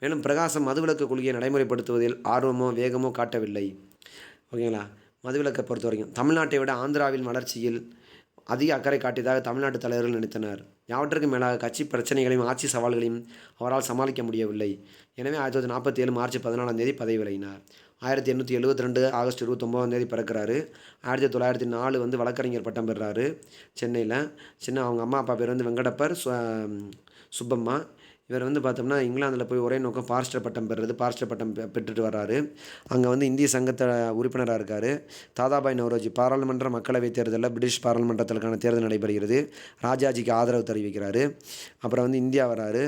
மேலும் பிரகாசம் மதுவிலக்கு கொள்கையை நடைமுறைப்படுத்துவதில் ஆர்வமோ வேகமோ காட்டவில்லை. ஓகேங்களா. மதுவிலக்கை பொறுத்த வரைக்கும் தமிழ்நாட்டை விட ஆந்திராவின் வளர்ச்சியில் அதிக அக்கறை காட்டியதாக தமிழ்நாட்டு தலைவர்கள் நினைத்தனர். யாவற்றுக்கும் மேலாக கட்சி பிரச்சனைகளையும் ஆட்சி சவால்களையும் அவரால் சமாளிக்க முடியவில்லை. எனவே 1947 மார்ச் 14ஆம் தேதி பதவி விலகினார். 1872 ஆகஸ்ட் 29ஆம் தேதி பிறக்கிறாரு. 1904 வந்து வழக்கறிஞர் பட்டம் பெறுறாரு சென்னையில். அவங்க அம்மா அப்பா பேர் வந்து வெங்கடப்பர், சுப்பம்மா. இவர் வந்து பார்த்தோம்னா இங்கிலாந்தில் போய் ஒரே நோக்கம் பாரிஸ்டர் பட்டம் பெற்றுட்டு வர்றாரு. அங்கே வந்து இந்திய சங்கத்தை உறுப்பினராக இருக்கார். தாதாபாய் நவ்ரோஜி பாராளுமன்ற மக்களவைத் தேர்தலில் பிரிட்டிஷ் பாராளுமன்றத்திற்கான தேர்தல் நடைபெறுகிறது. ராஜாஜிக்கு ஆதரவு தெரிவிக்கிறாரு. அப்புறம் வந்து இந்தியா வராரு.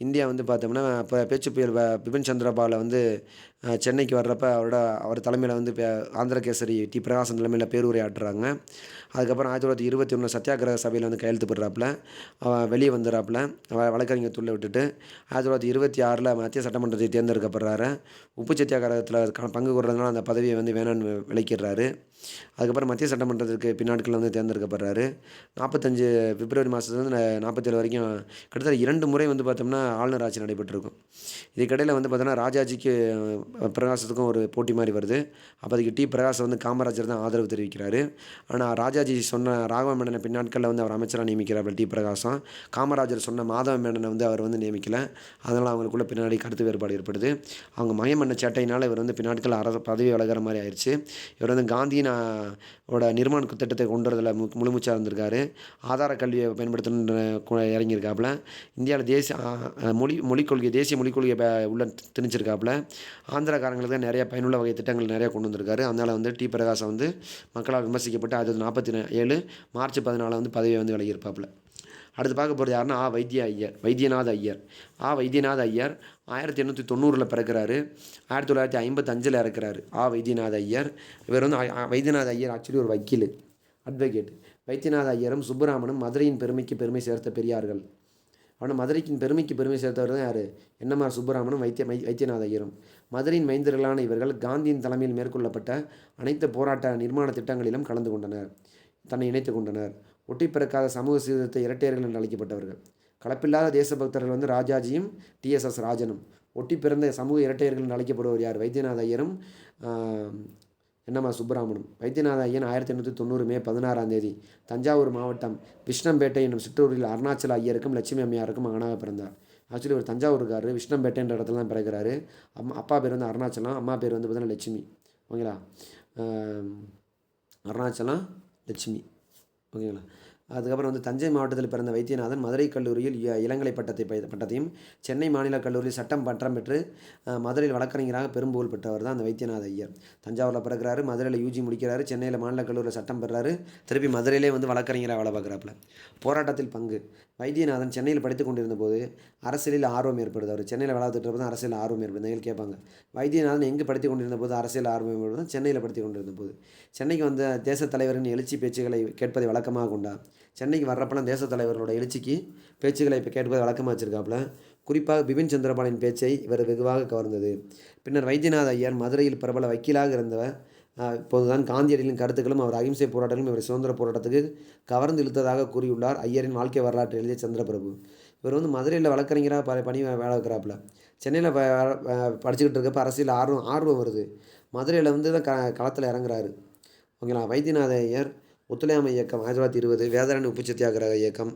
இந்தியா வந்து பார்த்தோம்னா இப்போ பேச்சு புயல் பிபின் சந்திரபாலை வந்து சென்னைக்கு வர்றப்ப அவர் தலைமையில் வந்து ஆந்திர கேசரி டி. பிரகாசம் தலைமையில் பேருரை ஆட்டுறாங்க. அதுக்கப்புறம் 1921 சத்தியாகிரக சபையில் வந்து கையெழுத்து போடுறாப்புல. வெளியே வந்துடுறாப்புல வழக்கறிஞர் துள்ள விட்டுட்டு. 1926 மத்திய சட்டமன்றத்தை தேர்ந்தெடுக்கப்படுறாரு. உப்பு சத்தியாகிரகத்தில் பங்கு கொள்றதுனால அந்த பதவியை வந்து வேணான்னு விலக்கிடுறாரு. அதுக்கப்புறம் மத்திய சட்டமன்றத்திற்கு பின்னாட்களில் வந்து தேர்ந்தெடுக்கப்படுறாரு. 45 பிப்ரவரி மாதத்துலேருந்து 47 வரைக்கும் கிட்டத்தட்ட 2 முறை வந்து பார்த்தோம்னா ஆளுநர் ஆட்சி நடைபெற்றிருக்கும். இதுக்கிடையில் வந்து பார்த்தோன்னா ராஜாஜிக்கு பிரகாசத்துக்கும் ஒரு போட்டி மாதிரி வருது. அப்போதைக்கு டி. பிரகாசம் வந்து காமராஜர் தான் ஆதரவு தெரிவிக்கிறாரு. ஆனால் ராஜாஜி சொன்ன ராகவ மேனனை பின்னாட்களில் வந்து அவர் அமைச்சராக நியமிக்கிறார் டி. பிரகாசம். காமராஜர் சொன்ன மாதவ மேனனை வந்து அவர் வந்து நியமிக்கலை. அதனால் அவங்களுக்குள்ள பின்னாடி கருத்து வேறுபாடு ஏற்படுது. அவங்க மயம் பண்ண சேட்டையினால் இவர் வந்து பின்னாட்கள் பதவி விலகிற மாதிரி ஆயிடுச்சு. இவர் வந்து காந்தியின் நிர்மாண திட்டத்தை கொண்டு வரதில் முழுமூச்சாக இருந்திருக்காரு. ஆதார கல்வியை பயன்படுத்தணுன்னு இறங்கியிருக்காப்புல. இந்தியாவில் தேசிய மொழிக் கொள்கையை உள்ள திணிச்சிருக்காப்புல. ஆந்திராக்காரங்களுக்கு தான் நிறைய பயனுள்ள வகை திட்டங்கள் நிறையா கொண்டு வந்திருக்காரு. அதனால் வந்து டி. பிரகாசம் வந்து மக்களால் விமர்சிக்கப்பட்டு 1947 மார்ச் 14 வந்து பதவியை வந்து விலகியிருப்பாப்புல. அடுத்து பார்க்க போகிறது யாருன்னா வைத்தியநாத ஐயர். வைத்தியநாத ஐயர் 1890 பிறக்கிறாரு. 1955 இறக்குறாரு. வைத்தியநாத ஐயர். இவர் வந்து வைத்தியநாத ஐயர் ஆக்சுவலி ஒரு வக்கீல், அட்வொகேட். வைத்தியநாத ஐயரும் சுப்பராமனும் மதுரையின் பெருமைக்கு பெருமை சேர்த்த பெரியார்கள். ஆனால் மதுரைக்கின் பெருமைக்கு பெருமை சேர்த்தவர் தான் யார்? என்எம்ஆர் சுப்பராமனும் வைத்தியநாத ஐயரும். மதுரையின் மைந்தர்களான இவர்கள் காந்தியின் தலைமையில் மேற்கொள்ளப்பட்ட அனைத்து போராட்ட நிர்மாண திட்டங்களிலும் கலந்து கொண்டனர், தன்னை இணைத்து கொண்டனர். ஒட்டி பிறக்காத சமூக சீர்திருத்த இரட்டையர்கள் என்று அழைக்கப்பட்டவர்கள். கலப்பில்லாத தேசபக்தர்கள் வந்து ராஜாஜியும் டிஎஸ்எஸ் ராஜனும். ஒட்டி பிறந்த சமூக இரட்டையர்கள் என்று அழைக்கப்படுவர் யார்? வைத்தியநாத ஐயரும் என்எம்ஆர் சுப்பராமனும். வைத்தியநாத ஐயன் 1890 மே 16 தஞ்சாவூர் மாவட்டம் விஷ்ணம்பேட்டை என்னும் சிற்றூரில் அருணாச்சல ஐயருக்கும் லட்சுமி அம்மையாருக்கும் மகனாக பிறந்தார். ஆக்சுவலி ஒரு தஞ்சாவூருக்காரர், விஷ்ணம்பேட்டை என்ற இடத்துல தான் பிறக்கிறாரு. அப்பா பேர் வந்து அருணாச்சலம், அம்மா பேர் வந்து பார்த்தீங்கன்னா லட்சுமி. ஓகேங்களா? அருணாச்சலம் லட்சுமி. ஓகேங்களா? அதுக்கப்புறம் வந்து தஞ்சை மாவட்டத்தில் பிறந்த வைத்தியநாதன் மதுரை கல்லூரியில் இளங்கலை பட்டத்தையும் சென்னை மாநில கல்லூரியில் சட்டம் பட்டம் பெற்று மதுரையில் வழக்கறிஞராக பெரும்புகழ் பெற்றவர் தான் அந்த வைத்தியநாத ஐயர். தஞ்சாவூரில் பிறக்கிறாரு, மதுரையில் யூஜி முடிக்கிறாரு, சென்னையில் மாநில கல்லூரியில் சட்டம் பெறாரு, திருப்பி மதுரையிலே வந்து வழக்கறிஞராக வேலை பார்க்குறாப்புல. போராட்டத்தில் பங்கு. வைத்தியநாதன் சென்னையில் படித்து கொண்டிருந்த போது அரசியலில் ஆர்வம் ஏற்படுது. அவர் சென்னையில் வேலை பார்த்துட்டு அரசியல் ஆர்வம் ஏற்படுது கேட்பாங்க. வைத்தியநாதன் எங்கே படித்து கொண்டிருந்த போது அரசியல் ஆர்வம் ஏற்படுது? சென்னையில் படித்து கொண்டிருந்த போது. சென்னைக்கு வந்த தேசத் தலைவரின் எழுச்சி பேச்சுகளை கேட்பதை வழக்கமாக கொண்டார். சென்னைக்கு வர்றப்பெல்லாம் தேசத் தலைவர்களோட எழுச்சிக்கு பேச்சுக்களை இப்போ கேட்பதை வழக்கமாக வச்சுருக்காப்புல. குறிப்பாக பிபின் சந்திரபாலின் பேச்சை இவர் வெகுவாக கவர்ந்தது. பின்னர் வைத்தியநாத ஐயர் மதுரையில் பிரபல வக்கீலாக இருந்தவர். இப்போதுதான் காந்தியடிகளின் கருத்துக்களும் அவர் அகிம்சை போராட்டங்களும் இவர் சுதந்திர போராட்டத்துக்கு கவர்ந்து இழுத்ததாக கூறியுள்ளார் ஐயரின் வாழ்க்கை வரலாற்று எழுதிய சந்திரபிரபு. இவர் வந்து மதுரையில் வழக்கறிஞராக பணி வேலை வைக்கிறாப்புல. சென்னையில் படிச்சுக்கிட்டு இருக்கப்போ அரசியல் ஆர்வம் வருது. மதுரையில் வந்து தான் களத்தில் இறங்குறாரு. ஓகேங்களா? வைத்தியநாத ஐயர் ஒத்துழையாமை இயக்கம் 1920, வேதாரணி உப்பு சத்தியாகிரக இயக்கம்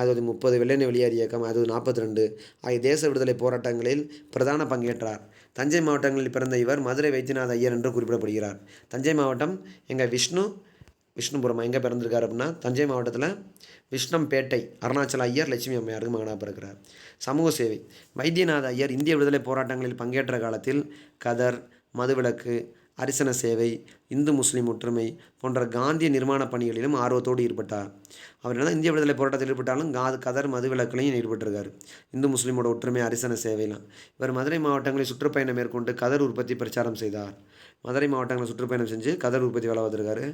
1930, வெள்ளையனை வெளியேறு இயக்கம் 1942 ஆகிய தேச விடுதலை போராட்டங்களில் பிரதான பங்கேற்றார். தஞ்சை மாவட்டங்களில் பிறந்த இவர் மதுரை வைத்தியநாத ஐயர் என்று குறிப்பிடப்படுகிறார். தஞ்சை மாவட்டம் எங்கள் விஷ்ணுபுரம் எங்கே பிறந்திருக்கார் அப்படின்னா தஞ்சை மாவட்டத்தில் விஷ்ணம்பேட்டை அருணாச்சல ஐயர் லட்சுமி அம்மையாருக்கு மகனாக பிறக்கிறார். சமூக சேவை. வைத்தியநாத ஐயர் இந்திய விடுதலை போராட்டங்களில் பங்கேற்ற காலத்தில் கதர், மதுவிலக்கு, அரிசன சேவை, இந்து முஸ்லீம் ஒற்றுமை போன்ற காந்திய நிர்மாண பணிகளிலும் ஆர்வத்தோடு ஈடுபட்டார். அவர் என்ன இந்திய விடுதலை போராட்டத்தில் ஈடுபட்டாலும் கதர் மதுவிலக்குலையும் ஈடுபட்டிருக்கார். இந்து முஸ்லீமோட ஒற்றுமை, அரிசன சேவைலாம். இவர் மதுரை மாவட்டங்களில் சுற்றுப்பயணம் மேற்கொண்டு கதர் உற்பத்தி பிரச்சாரம் செய்தார். மதுரை மாவட்டங்களில் சுற்றுப்பயணம் செஞ்சு கதர் உற்பத்தி வேலை பார்த்துருக்காரு.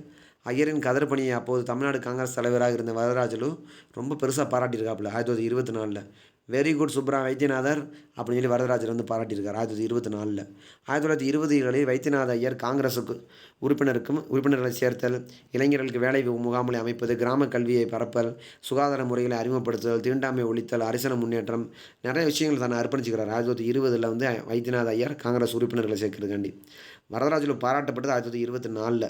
ஐயரின் கதர் பணியை அப்போது தமிழ்நாடு காங்கிரஸ் தலைவராக இருந்த வரதராஜலு ரொம்ப பெருசாக பாராட்டியிருக்காப்புல 1924. வெரி குட் வைத்தியநாதர் அப்படின்னு சொல்லி வரதராஜர் வந்து பாராட்டியிருக்கார் 1924. 1920களில் வைத்தியநாத ஐயர் காங்கிரஸுக்கு உறுப்பினர்களை சேர்த்தல், இளைஞர்களுக்கு வேலை முகாம்களை அமைப்பது, கிராம கல்வியை பரப்பல், சுகாதார முறைகளை அறிமுகப்படுத்துதல், தீண்டாமை ஒழித்தல், அரசியல் முன்னேற்றம், நிறைய விஷயங்கள் தன்னை அர்ப்பணிச்சுக்கிறார். 1920 வந்து வைத்தியநாத ஐயர் காங்கிரஸ் உறுப்பினர்களை சேர்க்கிறதுக்காண்டி. வரதராஜலு பாராட்டப்பட்டது 1924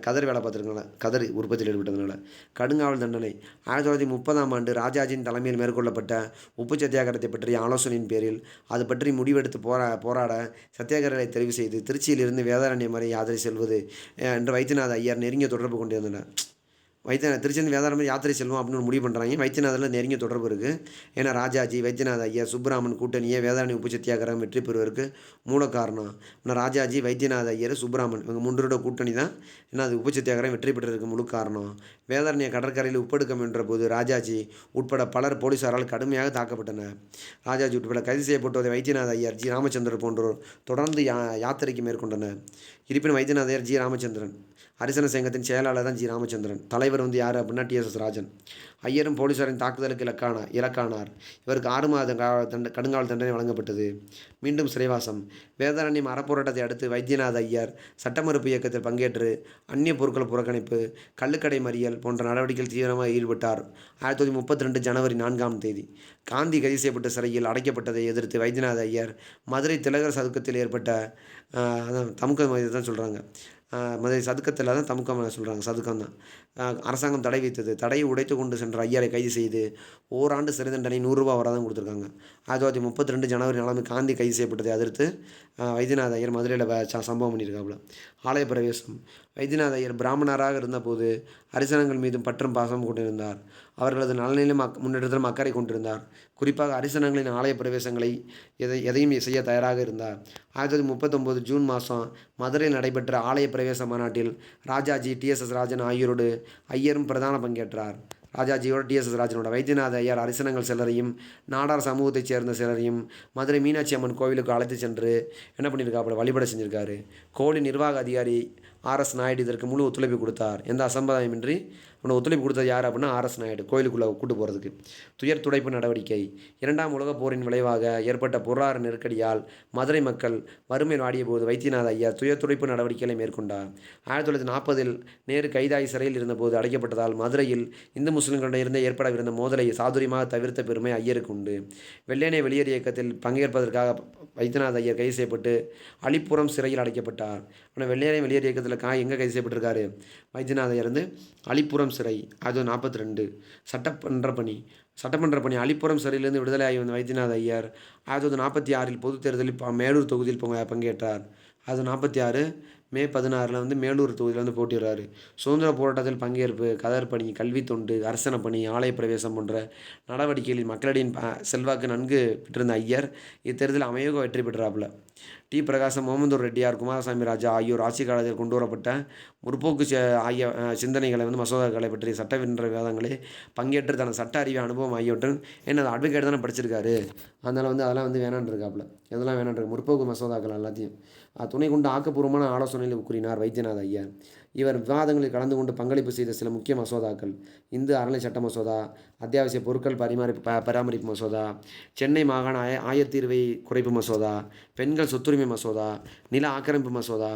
கதர் வேலை பார்த்துருக்கனால, கதர் உற்பத்தியில் ஈடுபட்டதுனால. கடுங்காவல் தண்டனை. 1930 ராஜாஜியின் தலைமையில் மேற்கொள்ளப்பட்ட உப்பு சத்தியாகிரகத்தை பற்றிய ஆலோசனையின் பேரில் அது பற்றி முடிவெடுத்து போராட சத்தியாகிரகரை தெரிவு செய்து திருச்சியிலிருந்து வேதாரண்யம் வரை யாத்திரை செல்வது என்று வைத்தியநாத ஐயர் நெருங்கிய தொடர்பு கொண்டிருந்தனர். திருச்சியிலிருந்து வேதாரண்யம் யாத்திரை செல்வோம் அப்படின்னு முடிவு பண்ணுறாங்க. வைத்தியநாதில் நெருங்கிய தொடர்பு இருக்குது. ஏன்னா ராஜாஜி, வைத்தியநாத ஐயர், சுப்பராமன் கூட்டணியை வேதாரண்ய உப்பு சத்தியாகிரகம் வெற்றி பெறுவதற்கு மூல காரணம். ஆனால் ராஜாஜி, வைத்தியநாத ஐயர், சுப்பராமன் இவங்க 3 கூட்டணி தான் அது உப்பு சத்தியாகிரகம் வெற்றி பெற்றதற்கு முழு காரணம். வேதாரண்ய கடற்கரையில் உப்பெடுக்க முயன்ற போது ராஜாஜி உட்பட பலர் போலீசாரால் கடுமையாக தாக்கப்பட்டனர். ராஜாஜி உட்பட கைது செய்யப்பட்டதை வைத்தியநாத ஐயர், ஜி ராமச்சந்திரன் போன்றோர் தொடர்ந்து யாத்திரைக்கு மேற்கொண்டனர். இருப்பினும் வைத்தியநாத ஐயர், ஜி ராமச்சந்திரன் ஹரிசன சங்கத்தின் செயலாளர் தான் ஜி ராமச்சந்திரன். தலைவர் வந்து யார் அப்படின்னா டிஎஸ்எஸ் ராஜன். ஐயரும் போலீசாரின் தாக்குதலுக்கு இலக்கானார். இவருக்கு 6 மாத கடுங்காவல் தண்டனை வழங்கப்பட்டது. மீண்டும் சிறைவாசம். வேதாரண்யம் அறப்போராட்டத்தை அடுத்து வைத்தியநாத ஐயர் சட்டமறுப்பு இயக்கத்தில் பங்கேற்று அந்நிய பொருட்கள் புறக்கணிப்பு, கள்ளுக்கடை மறியல் போன்ற நடவடிக்கைகள் தீவிரமாக ஈடுபட்டார். 1932 ஜனவரி 4 காந்தி கைது செய்யப்பட்ட சிறையில் அடைக்கப்பட்டதை எதிர்த்து வைத்தியநாத ஐயர் மதுரை திலகர் சதுக்கத்தில் ஏற்பட்ட தமுக்க தான் சொல்கிறாங்க. மதுரை சதுக்கத்தில் தான் தமுக்கம் சொல்கிறாங்க, சதுக்கம் தான். அரசாங்கம் தடை வைத்தது. தடையை உடைத்து கொண்டு சென்ற ஐயரை கைது செய்து ஓராண்டு சிறை தண்டனை ₹100 வராதான் கொடுத்துருக்காங்க. 1932 ஜனவரி 4 காந்தி கைது செய்யப்பட்டதை எதிர்த்து வைத்தியநாத ஐயர் மதுரையில் சம்பவம் பண்ணியிருக்காப்புல. ஆலய பிரவேசம். வைத்தியநாத ஐயர் பிராமணராக இருந்தபோது ஹரிசனங்கள் மீதும் பற்றும் பாசம் கொண்டிருந்தார். அவர்களது நலனிலும் முன்னேற்றத்திலும் அக்கறை கொண்டிருந்தார். குறிப்பாக ஹரிசனங்களின் ஆலய பிரவேசங்களை எதையும் செய்ய தயாராக இருந்தார். 1939 ஜூன் மாதம் மதுரையில் நடைபெற்ற ஆலய பிரவேச மாநாட்டில் ராஜாஜி, டிஎஸ்எஸ் ராஜன் ஆகியோரோடு ஐயரும் பிரதான பங்கேற்றார். ராஜாஜியோட டிஎஸ்எஸ் ராஜனோட வைத்தியநாத ஐயர் அரசனங்கள் சிலரையும் நாடார் சமூகத்தைச் சேர்ந்த சிலரையும் மதுரை மீனாட்சி அம்மன் கோவிலுக்கு அழைத்து சென்று என்ன பண்ணியிருக்காப்புல வழிபட செஞ்சுருக்காரு. கோவில் நிர்வாக அதிகாரி ஆர்எஸ் நாயுடு இதற்கு முழு ஒத்துழைப்பு கொடுத்தார். எந்த அசம்பாதமின்றி அவனை ஒத்துழைப்பு கொடுத்தது யார் அப்படின்னா ஆர்எஸ் நாயுடு கோயிலுக்குள்ளே கூட்டு போகிறதுக்கு. துயர் துடைப்பு நடவடிக்கை. 2ஆம் உலகப் போரின் விளைவாக ஏற்பட்ட பொருளாதார நெருக்கடியால் மதுரை மக்கள் வறுமையில் வாடிய போது வைத்தியநாத ஐயர் துயர் துடைப்பு நடவடிக்கைகளை மேற்கொண்டார். 1940இல் நேரு கைதாகி சிறையில் இருந்தபோது அடைக்கப்பட்டதால் மதுரையில் இந்து முஸ்லிம்களிடையே ஏற்படவிருந்த மோதலை சாதுரியமாக தவிர்த்த பெருமை ஐயருக்கு உண்டு. வெள்ளையனே வெளியேறு இயக்கத்தில் பங்கேற்பதற்காக வைத்தியநாத ஐயர் கைது செய்யப்பட்டு அலிப்புரம் சிறையில் அடைக்கப்பட்டார். ஆனால் வெள்ளையனே வெளியேறு இயக்கத்தில் எங்கே கைது செய்யப்பட்டிருக்காரு? வைத்தியநாத ஐயர் வந்து அலிப்புரம் சிறை 1942 சட்டமன்ற பணி அலிப்புரம் சிறையிலிருந்து விடுதலையாகி வந்த வைத்தியநாத ஐயர் 1946இல் பொதுத் தேர்தலில் மேலூர் தொகுதியில் பங்கேற்றார். 1946 மே 16 வந்து மேலூர் தொகுதியில் வந்து போட்டிடுறாரு. சுதந்திர போராட்டத்தில் பங்கேற்பு, கதர் பணி, கல்வி தொண்டு, அரசன பணி, ஆலய பிரவேசம் போன்ற நடவடிக்கைகளில் மக்களின் செல்வாக்கு நன்கு பெற்றிருந்த ஐயர் இத்தேர்தலில் அமோக வெற்றி பெற்றாப்புல. டி. பிரகாசம், முகமது ரெட்டியார், குமாரசாமி ராஜா ஆகியோர் ஆட்சி காலத்தில் கொண்டு வரப்பட்ட முற்போக்கு ஆகிய சிந்தனைகளை வந்து மசோதாக்களை பற்றி சட்டவின்ற விவாதங்களை பங்கேற்று தனது சட்ட அறிவு அனுபவம் ஆகியவற்றுடன் என்ன அட்வொகேட் தானே படிச்சிருக்காரு, அதனால் வந்து அதெல்லாம் வந்து வேணான்ருக்காப்புல. எதெல்லாம் வேணான்ருக்கு? முற்போக்கு மசோதாக்கள் எல்லாத்தையும் துணை கொண்டு ஆக்கப்பூர்வமான ஆலோசனையில் கூறினார் வைத்தியநாத ஐயர். இவர் விவாதங்களில் கலந்து கொண்டு பங்களிப்பு செய்த சில முக்கிய மசோதாக்கள்: இந்து அறநிலை சட்ட மசோதா, அத்தியாவசிய பொருட்கள் பராமரிப்பு மசோதா, சென்னை மாகாண ஆயத்தீர்வை குறைப்பு மசோதா, பெண்கள் சொத்துரிமை மசோதா, நில ஆக்கிரமிப்பு மசோதா,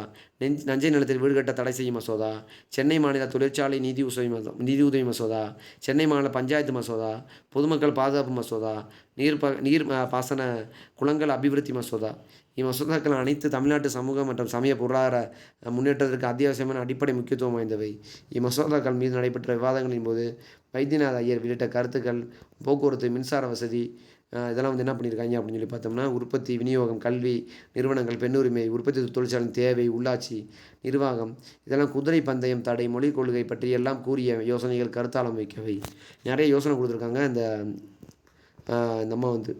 நஞ்சை நிலத்தில் வீடு கட்ட தடை செய்யும் மசோதா, சென்னை மாநில தொழிற்சாலை நிதியுதவி மசோதா, சென்னை மாநில பஞ்சாயத்து மசோதா, பொதுமக்கள் பாதுகாப்பு மசோதா, நீர் பாசன குளங்கள் அபிவிருத்தி மசோதா. இம்மசோதாக்கள் அனைத்து தமிழ்நாட்டு சமூக மற்றும் சமய பொருளாதார முன்னேற்றத்திற்கு அத்தியாவசியமான அடிப்படை முக்கியத்துவம் வாய்ந்தவை. இம்மசோதாக்கள் மீது நடைபெற்ற விவாதங்களின் போது வைத்தியநாத ஐயர் வெளியிட்ட கருத்துக்கள் போக்குவரத்து, மின்சார வசதி, இதெல்லாம் வந்து என்ன பண்ணியிருக்காங்க அப்படின்னு சொல்லி பார்த்தோம்னா, உற்பத்தி, விநியோகம், கல்வி நிறுவனங்கள், பெண்ணுரிமை, உற்பத்தி தொழிற்சாலையின் தேவை, உள்ளாட்சி நிர்வாகம், இதெல்லாம் குதிரை பந்தயம் தடை, மொழிக் கொள்கை பற்றி எல்லாம் கூறிய யோசனைகள் கருத்தாளம் வைக்கவை. நிறைய யோசனை கொடுத்துருக்காங்க இந்த நம்ம வந்து.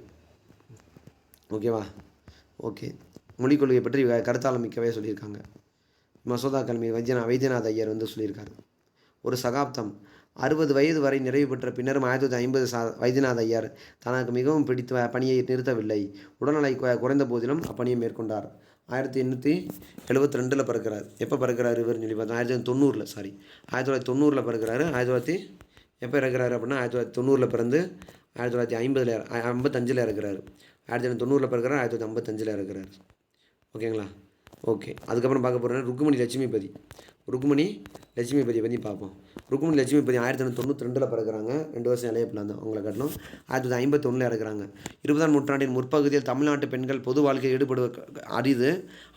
ஓகேவா? ஓகே, மொழிக் கொள்கை பற்றி கருத்தாளமிக்கவே சொல்லியிருக்காங்க. மசோதாக்கள் மீது வைத்தியநாத ஐயர் வந்து சொல்லியிருக்காரு. ஒரு சகாப்தம் 60 வயது வரை நிறைவு பெற்ற பின்னரும் 1950 வைத்தியநாத ஐயர் தனக்கு மிகவும் பிடித்த பணியை நிறுத்தவில்லை. உடல்நலை குறைந்த போதிலும் அப்பணியை மேற்கொண்டார். 1872 பிறக்கிறார். எப்போ பிறக்கிறார் இவர் சொல்லி பார்த்தா 1990 பிறக்கிறாரு. எப்போ இறக்குறாரு அப்படின்னா 1990 பிறந்து 1955 இறக்குறாரு. 1990 பிறக்கிறார், 1955 இறக்குறாரு. ஓகேங்களா? ஓகே, அதுக்கப்புறம் பார்க்க போகிறேன்னா ருக்குமணி லட்சுமிபதியை பற்றி பார்ப்போம். ருக்குமணி லட்சுமிபதி 1992 பிறக்கிறாங்க. 2 வருஷம் இளைய பிள்ளை தான் அவங்களை காட்டணும். 1951 இறக்குறாங்க. 20ஆம் நூற்றாண்டின் முற்பகுதியில் தமிழ்நாட்டு பெண்கள் பொது வாழ்க்கையில் ஈடுபடுவது அரிது.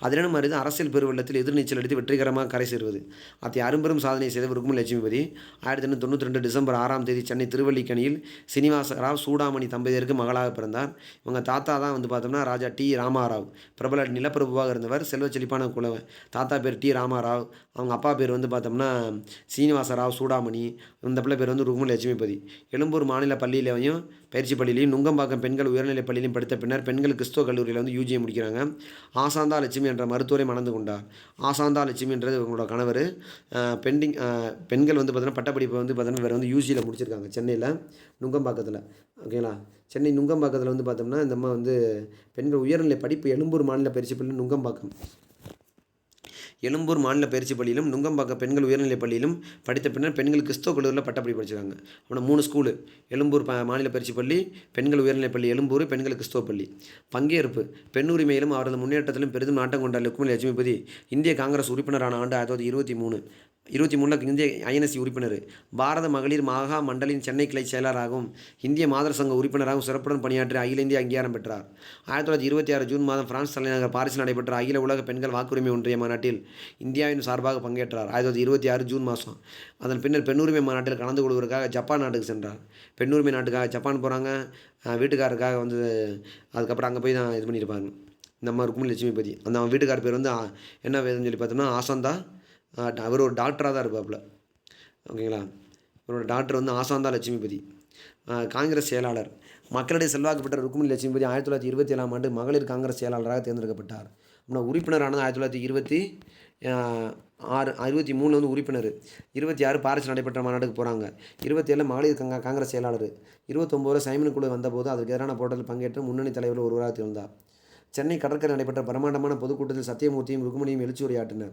அதிலும் அரிது அரசியல் பெருவெள்ளத்தில் எதிர்நீச்சல் அடித்து வெற்றிகரமாக கரை சேருவது. அத்தை அரும்பெரும் சாதனை செய்த ருக்குமணி லட்சுமிபதி 1992 டிசம்பர் 6ஆம் தேதி சென்னை திருவல்லிக்கணியில் சீனிவாசராவ் சூடாமணி தம்பதியருக்கு மகளாக பிறந்தார். இவங்க தாத்தா தான் வந்து பார்த்தோம்னா ராஜா டி. ராமாராவ், பிரபல நிலப்பிரபுவாக இருந்தவர். செல்வ செழிப்பான தாத்தா பேர் டி. ராமாராவ். அவங்க அப்பா பேர் வந்து பார்த்தோம்னா சீனிவாசராவ் சூடாமணி. இந்த பிள்ளை பேர் வந்து ருக்குமணி லட்சுமிபதி. எழும்பூர் மாநில பள்ளியிலையும் பயிற்சி பள்ளியிலையும் நுங்கம்பாக்கம் பெண்கள் உயர்நிலைப் பள்ளியிலையும் படித்த பின்னர் பெண்கள் கிறிஸ்துவ கல்லூரியில் வந்து யூஜியை முடிக்கிறாங்க. ஆசாந்தா லட்சுமி என்ற மருத்துவரை மணந்து கொண்டார். ஆசாந்தா லட்சுமின்றது இவங்களோட கணவர். பெண்கள் வந்து பார்த்தீங்கன்னா பட்டப்படிப்பை வந்து பார்த்தீங்கன்னா வேறு வந்து யூஜியில் முடிச்சிருக்காங்க சென்னையில் நுங்கம்பாக்கத்தில். ஓகேங்களா? சென்னை நுங்கம்பாக்கத்தில் வந்து பார்த்தோம்னா இந்த அம்மா வந்து பெண்கள் உயர்நிலை படிப்பு எழும்பூர் மாநில பயிற்சி பள்ளி நுங்கம்பாக்கம் எழும்பூர் மாநில பயிற்சி பள்ளியிலும் நுங்கம்பாக்கம் பெண்கள் உயர்நிலைப் பள்ளியிலும் படித்த பின்னர் பெண்கள் கிறிஸ்துவ கல்லூரியில் பட்டப்படி படிச்சிருக்காங்க. அப்புறம் 3 ஸ்கூலு: எழும்பூர் மாநில பயிற்சி பள்ளி, பெண்கள் உயர்நிலைப் பள்ளி எழும்பூர், பெண்கள் கிறிஸ்துவ பள்ளி. பங்கேற்பு: பெண் உரிமையிலும் அவரது முன்னேற்றத்திலும் பெரிதும் நாட்டம் கொண்ட ருக்குமணி லட்சுமிபதி இந்திய காங்கிரஸ் உறுப்பினரான ஆண்டு 1923 இந்திய ஐஎன்எஸ்சி உறுப்பினர், பாரத மகளிர் மகா மண்டலின் சென்னை கிளை செயலராகவும் இந்திய மாதர் சங்க உறுப்பினராகவும் சிறப்புடன் பணியாற்றி அகில இந்திய அங்கீகாரம் பெற்றார். 1926 ஜூன் மாதம் பிரான்ஸ் தலைநகர் பாரிஸில் நடைபெற்ற அகில உலக பெண்கள் வாக்குரிமை ஒன்றிய மாநாட்டில் இந்தியாவின் சார்பாக பங்கேற்றார். 1926 ஜூன் மாதம். அதன் பின்னர் பெண்ணுரிமை மாநாட்டில் கலந்து கொள்வதற்காக ஜப்பான் நாட்டுக்கு சென்றார். பெண்ணுரிமை நாட்டுக்காக ஜப்பான் போகிறாங்க. வீட்டுக்காரருக்காக வந்து அதுக்கப்புறம் அங்கே போய் தான் இது பண்ணியிருப்பாங்க நம்ம ருக்குமணி லட்சுமிபதி. அந்த வீட்டுக்கார பேர் வந்து என்ன வேதம்னு சொல்லி பார்த்தோம்னா ஆசாந்தா. அவர் ஒரு டாக்டராக தான் இருப்பாப்புல. ஓகேங்களா? இவரோட டாக்டர் வந்து ஆசாந்தா லட்சுமிபதி. காங்கிரஸ் செயலாளர். மக்களிடையே செல்வாக்கு பெற்ற ருக்குமணி லட்சுமிபதி 1927ஆம் ஆண்டு மகளிர் காங்கிரஸ் செயலாளராக தேர்ந்தெடுக்கப்பட்டார். அப்படின்னா உறுப்பினரானது 1923 வந்து உறுப்பினர். 26 பாரிஸ் நடைபெற்ற மாநாட்டுக்கு போகிறாங்க. 27 மகளிர் காங்கிரஸ் செயலாளர். 29 சைமன் குழு வந்தபோது அதற்கு எதிரான போராட்டத்தில் பங்கேற்று முன்னணி தலைவர்கள் ஒருவராக திகழ்ந்தார். சென்னை கடற்கரை நடைபெற்ற பிரமாண்டமான பொதுக்கூட்டத்தில் சத்தியமூர்த்தியும் ருக்மணியும் எழுச்சி உரையாற்றினர்.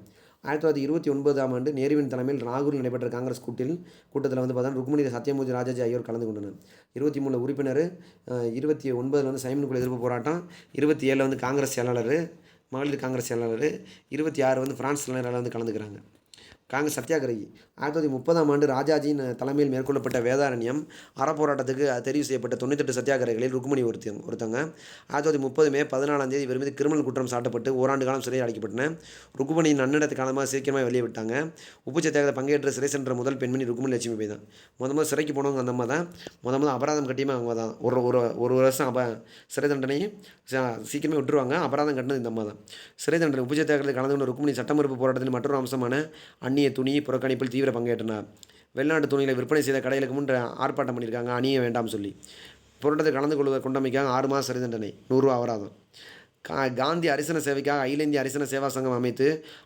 1929ஆம் ஆண்டு நேருவின் தலைமையில் நாகூரில் நடைபெற்ற காங்கிரஸ் கூட்டத்தில் வந்து பார்த்தா ருக்மணி, சத்தியமூர்த்தி, ராஜாஜி ஆகியோர் கலந்து கொண்டனர். 23 உறுப்பினர். 29 வந்து சைமன் குழு எதிர்ப்பு போராட்டம். 27 வந்து காங்கிரஸ் செயலாளர், மகளிர் காங்கிரஸ் செயலாளர். 26 வந்து பிரான்ஸ் தலைவரால் வந்து கலந்துக்கிறாங்க. காங்கிரஸ் சத்தியாகிரகி. 1930ஆம் ஆண்டு ராஜாஜியின் தலைமையில் மேற்கொள்ளப்பட்ட வேதாரண்யம் அறப்போராட்டத்துக்கு தெரிவு செய்யப்பட்ட 98 சத்தியாகிரகிகளில் ருக்மணி ஒருத்தங்க. 1930 மே 14ஆம் தேதி இவர் மீது கிரிமினல் குற்றம் சாட்டப்பட்டு ஓராண்டு காலம் சிறையில் அடைக்கப்பட்டன. ருக்மணியின் நன்னடத்தை காலமாக சீக்கிரமாக வெளியே விட்டாங்க. உப்பு சத்தியாகிரகத்தில் பங்கேற்று சிறை சென்ற முதல் பெண்மணி ருக்மணி லட்சுமி பாய் தான். முதல் சிறைக்கு போனவங்க அந்த அம்மா தான். முதல் அபராதம் கட்டியுமே அவங்க தான். ஒரு வருஷம் சிறை தண்டனையும் சீக்கிரமே விட்டுருவாங்க. அபராதம் கட்டினது இந்த அம்மா தான். சிறை தண்டனை உப்பு சத்தியாகிரகத்தில் கலந்து கொண்ட ருக்மணி சட்டமறுப்பு போராட்டத்தில் மற்றொரு அம்சமான அந்நிய துணி புறக்கணிப்பில் தீவிர பங்கேற்றனர். வெளிநாட்டு துணிகளை விற்பனை செய்த கடைகளுக்கு முன் ஆர்ப்பாட்டம் பண்ணியிருக்காங்க, அணிய வேண்டாம் சொல்லி. போராட்டத்தில் கலந்து கொண்டமைக்காக 6 மாத சிறை தண்டனை, 100 ரூபா அபராதம். காந்தி அரிசன சேவைக்காக அகில இந்திய அரிசன சேவா சங்கம் அமைத்து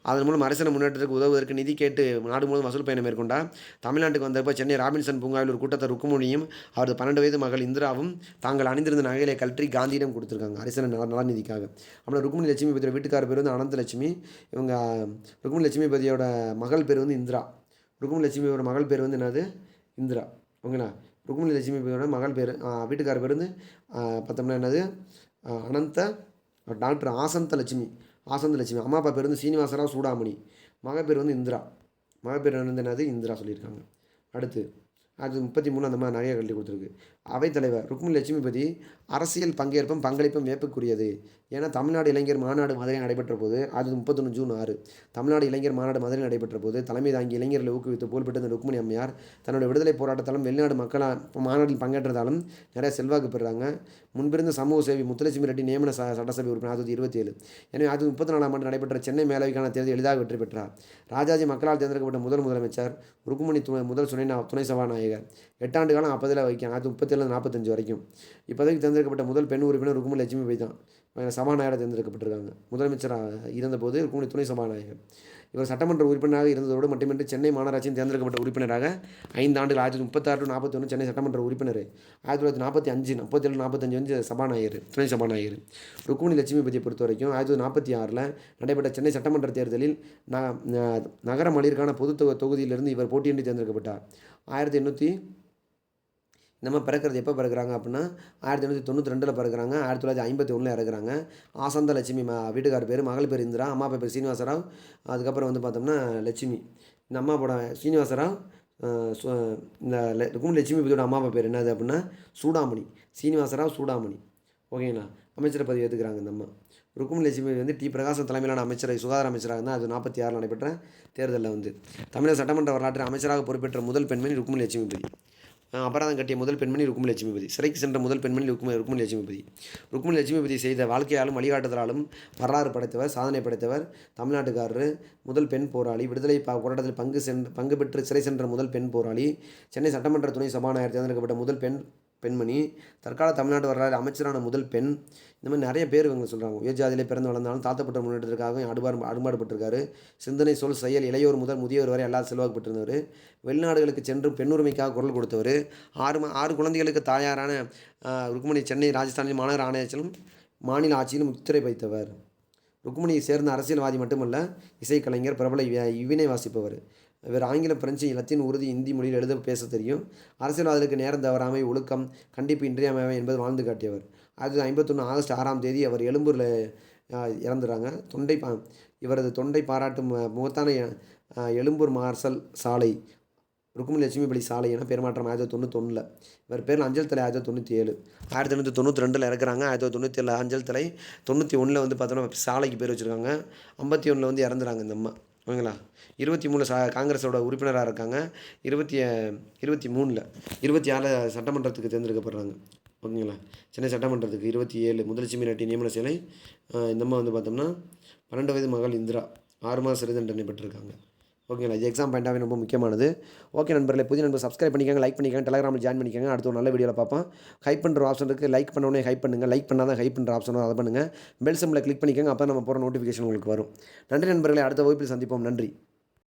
அதன் மூலம் அரிசன முன்னேற்றத்துக்கு உதவுவதற்கு நிதி கேட்டு நாடு முழுவதும் வசூல் பயணம் மேற்கொண்டார். தமிழ்நாட்டுக்கு வந்தப்போ சென்னை ராபின்சன் பூங்காவில் ஒரு கூட்டத்தை ருக்மணியும் அவரது 12 வயது மகள் இந்திராவும் தாங்கள் அணிந்திருந்த நகைகளை கழற்றி காந்தியிடம் கொடுத்துருக்காங்க அரிசன நலநிதிக்காக. அப்புறம் ருக்மணி லட்சுமி பதியோட வீட்டுக்கார பேர் வந்து அனந்த லட்சுமி. இவங்க ருக்மணி லட்சுமி பதியோட மகள் பேர் வந்து இந்திரா. ருக்மணி லட்சுமியோட மகள் பேர் வந்து என்னது? இந்திரா. ஓகேங்களா? ருக்மணி லட்சுமி பதியோட மகள் பேர், வீட்டுக்கார பேர் வந்து பார்த்தோம்னா என்னது? டாக்டர் ஆசந்த லட்சுமி. அம்மா அப்பா பேர் வந்து சீனிவாசராவ் சூடாமணி. மகள் பேர் வந்து இந்திரா. மகள் பேர் வந்து என்னது? இந்திரா சொல்லியிருக்காங்க. அடுத்து 1933 அந்த மாதிரி நிறைய கல்வி கொடுத்துருக்கு. அவைத்தலைவர் ருக்மணி லட்சுமிபதி அரசியல் பங்கேற்பும் பங்களிப்பும் வியப்புக்குரியது. ஏன்னா தமிழ்நாடு இளைஞர் மாநாடு மதுரை நடைபெற்ற போது 31 ஜூன் 6 தமிழ்நாடு இளைஞர் மாநாடு மதுரை நடைபெற்ற போது தலைமை தாங்கி இளைஞர்களை ஊக்குவித்து புகழ்பெற்ற ருக்மணி அம்மையார் தன்னுடைய விடுதலை போராட்டத்தாலும் வெளிநாடு மாநாட்டில் பங்கேற்றதாலும் நிறைய செல்வாக்கு பெறுறாங்க. முன்பிருந்த சமூக சேவை முத்துலட்சுமி ரெட்டி நியமன சட்டசபை உறுப்பினர் 1927. எனவே 1934ஆம் ஆண்டு நடைபெற்ற சென்னை மேலவைக்கான தேர்தல் எளிதாக வெற்றி பெற்றார். ராஜாஜி மக்களால் தேர்ந்தெடுக்கப்பட்ட முதலமைச்சர். ருக்மணி முதல் துணை சபாநாயகர். 8 ஆண்டு காலம் 40 வைக்கும். 1947 45 வரைக்கும். இப்போதைக்கு தேர்ந்தெடுக்கப்பட்ட முதல் பெண் உறுப்பினர் ருக்மணி லட்சுமி பாய் தான். சபாநாயகராக தேர்ந்தெடுக்கப்பட்டிருக்காங்க. முதலமைச்சராக இருந்தபோது ருக்மணி துணை சபாநாயகர். இவர் சட்டமன்ற உறுப்பினராக இருந்ததோடு மட்டுமின்றி சென்னை மாநகராட்சியின் தேர்ந்தெடுக்கப்பட்ட உறுப்பினராக 5 ஆண்டுகள் 1936 to 41 சென்னை சட்டமன்ற உறுப்பினர். 1945 47 45 வந்து சபாநாயகர், துணை சபாநாயகர். ருக்மணி லட்சுமி பதியை பொறுத்த வரைக்கும் 1946 நடைபெற்ற சென்னை சட்டமன்ற தேர்தலில் நகர மகளிருக்கான பொது தொகுதியிலிருந்து இவர் போட்டியின்றி தேர்ந்தெடுக்கப்பட்டார். 1800 நம்ம பிறக்கிறது எப்போ பிறக்கிறாங்க அப்படின்னா 1892 பிறக்கிறாங்க. 1951 இறக்குறாங்க. ஆசந்த லட்சுமி வீட்டுக்கார பேர், மகள் பேர் இந்திரா, அம்மா பேர் சீனிவாசராவ். அதுக்கப்புறம் வந்து பார்த்தோம்னா லட்சுமி. இந்த அம்மாவோட சீனிவாசராவ். இந்த ருக்மணி லட்சுமி பதியோட அம்மா பேர் என்னது அப்படின்னா சூடாமணி. சீனிவாசராவ் சூடாமணி. ஓகேங்களா? அமைச்சர் பதவி ஏற்றுக்கிறாங்க இந்த அம்மா. ருக்மணி லட்சுமி வந்து பிரகாசம் தலைமையிலான அமைச்சரை சுகாதார அமைச்சராக இருந்தால் அது 46 நடைபெற்ற தேர்தலில் வந்து தமிழக சட்டமன்ற வரலாற்றில் அமைச்சராக பொறுப்பேற்ற முதல் பெண்மணி ருக்மணி லட்சுமிபதி. அபராதம் கட்டிய முதல் பெண்மணி ருக்மணி லட்சுமிபதி. சிறைக்கு சென்ற முதல் பெண்மணி ருக்மணி லட்சுமிபதி. ருக்மணி லட்சுமிபதி செய்த வாழ்க்கையாலும் வழிகாட்டுதலாலும் வரலாறு படைத்தவர், சாதனை படைத்தவர், தமிழ்நாட்டுக்காரர், முதல் பெண் போராளி, விடுதலை போராட்டத்தில் பங்கு பெற்று சிறை சென்ற முதல் பெண் போராளி, சென்னை சட்டமன்ற துணை சபாநாயகர் தேர்ந்தெடுக்கப்பட்ட முதல் பெண்மணி, தற்கால தமிழ்நாட்டு வரலாறு அமைச்சரான முதல் பெண். இந்த மாதிரி நிறைய பேர் இவங்க சொல்கிறாங்க. உயர் ஜாதியிலே பிறந்து வளர்ந்தாலும் தாழ்த்தப்பட்ட முன்னேற்றத்திற்காக அடுபாடுபட்டிருக்காரு. சிந்தனை, சொல், செயல் இளையோர் முதல் முதியோர் வரை எல்லாரும் செல்வாக்கு பெற்றிருந்தவர். வெளிநாடுகளுக்கு சென்று பெண்ணுரிமைக்காக குரல் கொடுத்தவர். 6 குழந்தைகளுக்கு தாயாரான ருக்மணி சென்னை ராஜஸ்தானில் மாநகர ஆணையத்திலும் மாநில ஆட்சியிலும் முத்திரை வைத்தவர். ருக்மணியை சேர்ந்த அரசியல்வாதி மட்டுமல்ல, இசைக்கலைஞர், பிரபல இவினை வாசிப்பவர். இவர் ஆங்கிலம், பிரெஞ்சு, லத்தீன், உருது, இந்தி மொழியில் எழுத பேச தெரியும். அரசியல்வாதிகளுக்கு நேரம் தவறாமை, ஒழுக்கம், கண்டிப்பு இன்றியமையாமை என்பது வாழ்ந்து காட்டியவர். 1951 ஆகஸ்ட் 6ஆம் தேதி அவர் எழும்பூரில் இறந்துடுறாங்க. இவரது தொண்டை பாராட்டும் முகத்தான எழும்பூர் மார்சல் சாலை ருக்மணி லட்சுமிபதி சாலை என பெருமாற்றம் 1991. இவர் பேரில் அஞ்சல் தலை 1997. 1892 இறக்குறாங்க. 1997 அஞ்சல் தலை. 91 வந்து பார்த்தோன்னா சாலைக்கு பேர் வச்சுருக்காங்க. 51 வந்து இறந்துறாங்க இந்த அம்மா. ஓகேங்களா? 23 காங்கிரஸோட உறுப்பினராக இருக்காங்க. 26 சட்டமன்றத்துக்கு தேர்ந்தெடுக்கப்படுறாங்க. ஓகேங்களா? சென்னை சட்டமன்றத்துக்கு 27 முதலட்சுமி ரெட்டி நியமன சேலை. இந்த அம்மா வந்து பார்த்தோம்னா 12 வயது மகள் இந்திரா 6 மாத சிறை தண்டனை பெற்றிருக்காங்க. ஓகேங்களா? இது எக்ஸாம் பாயிண்ட்டாகவே ரொம்ப முக்கியமானது. ஓகே நண்பர்களே, புதிய நண்பர் சப்ஸ்கிரைப் பண்ணிக்கோங்க, லைக் பண்ணிக்கோங்க, டெலகிராமில் ஜாயின் பண்ணிக்கோங்க. அடுத்து ஒரு நல்ல வீடியோவில் பார்ப்போம். ஹைப் பண்ணுற ஆப்ஷன் இருக்குது. லைக் பண்ண உடனே ஹைப் பண்ணுங்கள். லைக் பண்ணால் தான் ஹைப் பண்ணுற ஆப்ஷன் வரும். அதை பண்ணுங்கள். பெல் சிம்பலை கிளிக் பண்ணிக்கோங்க. அப்போ நம்ம போகிற நோட்டிஃபிகேஷன் உங்களுக்கு வரும். நன்றி நண்பர்களே. அடுத்த வகுப்பில் சந்திப்போம். நன்றி.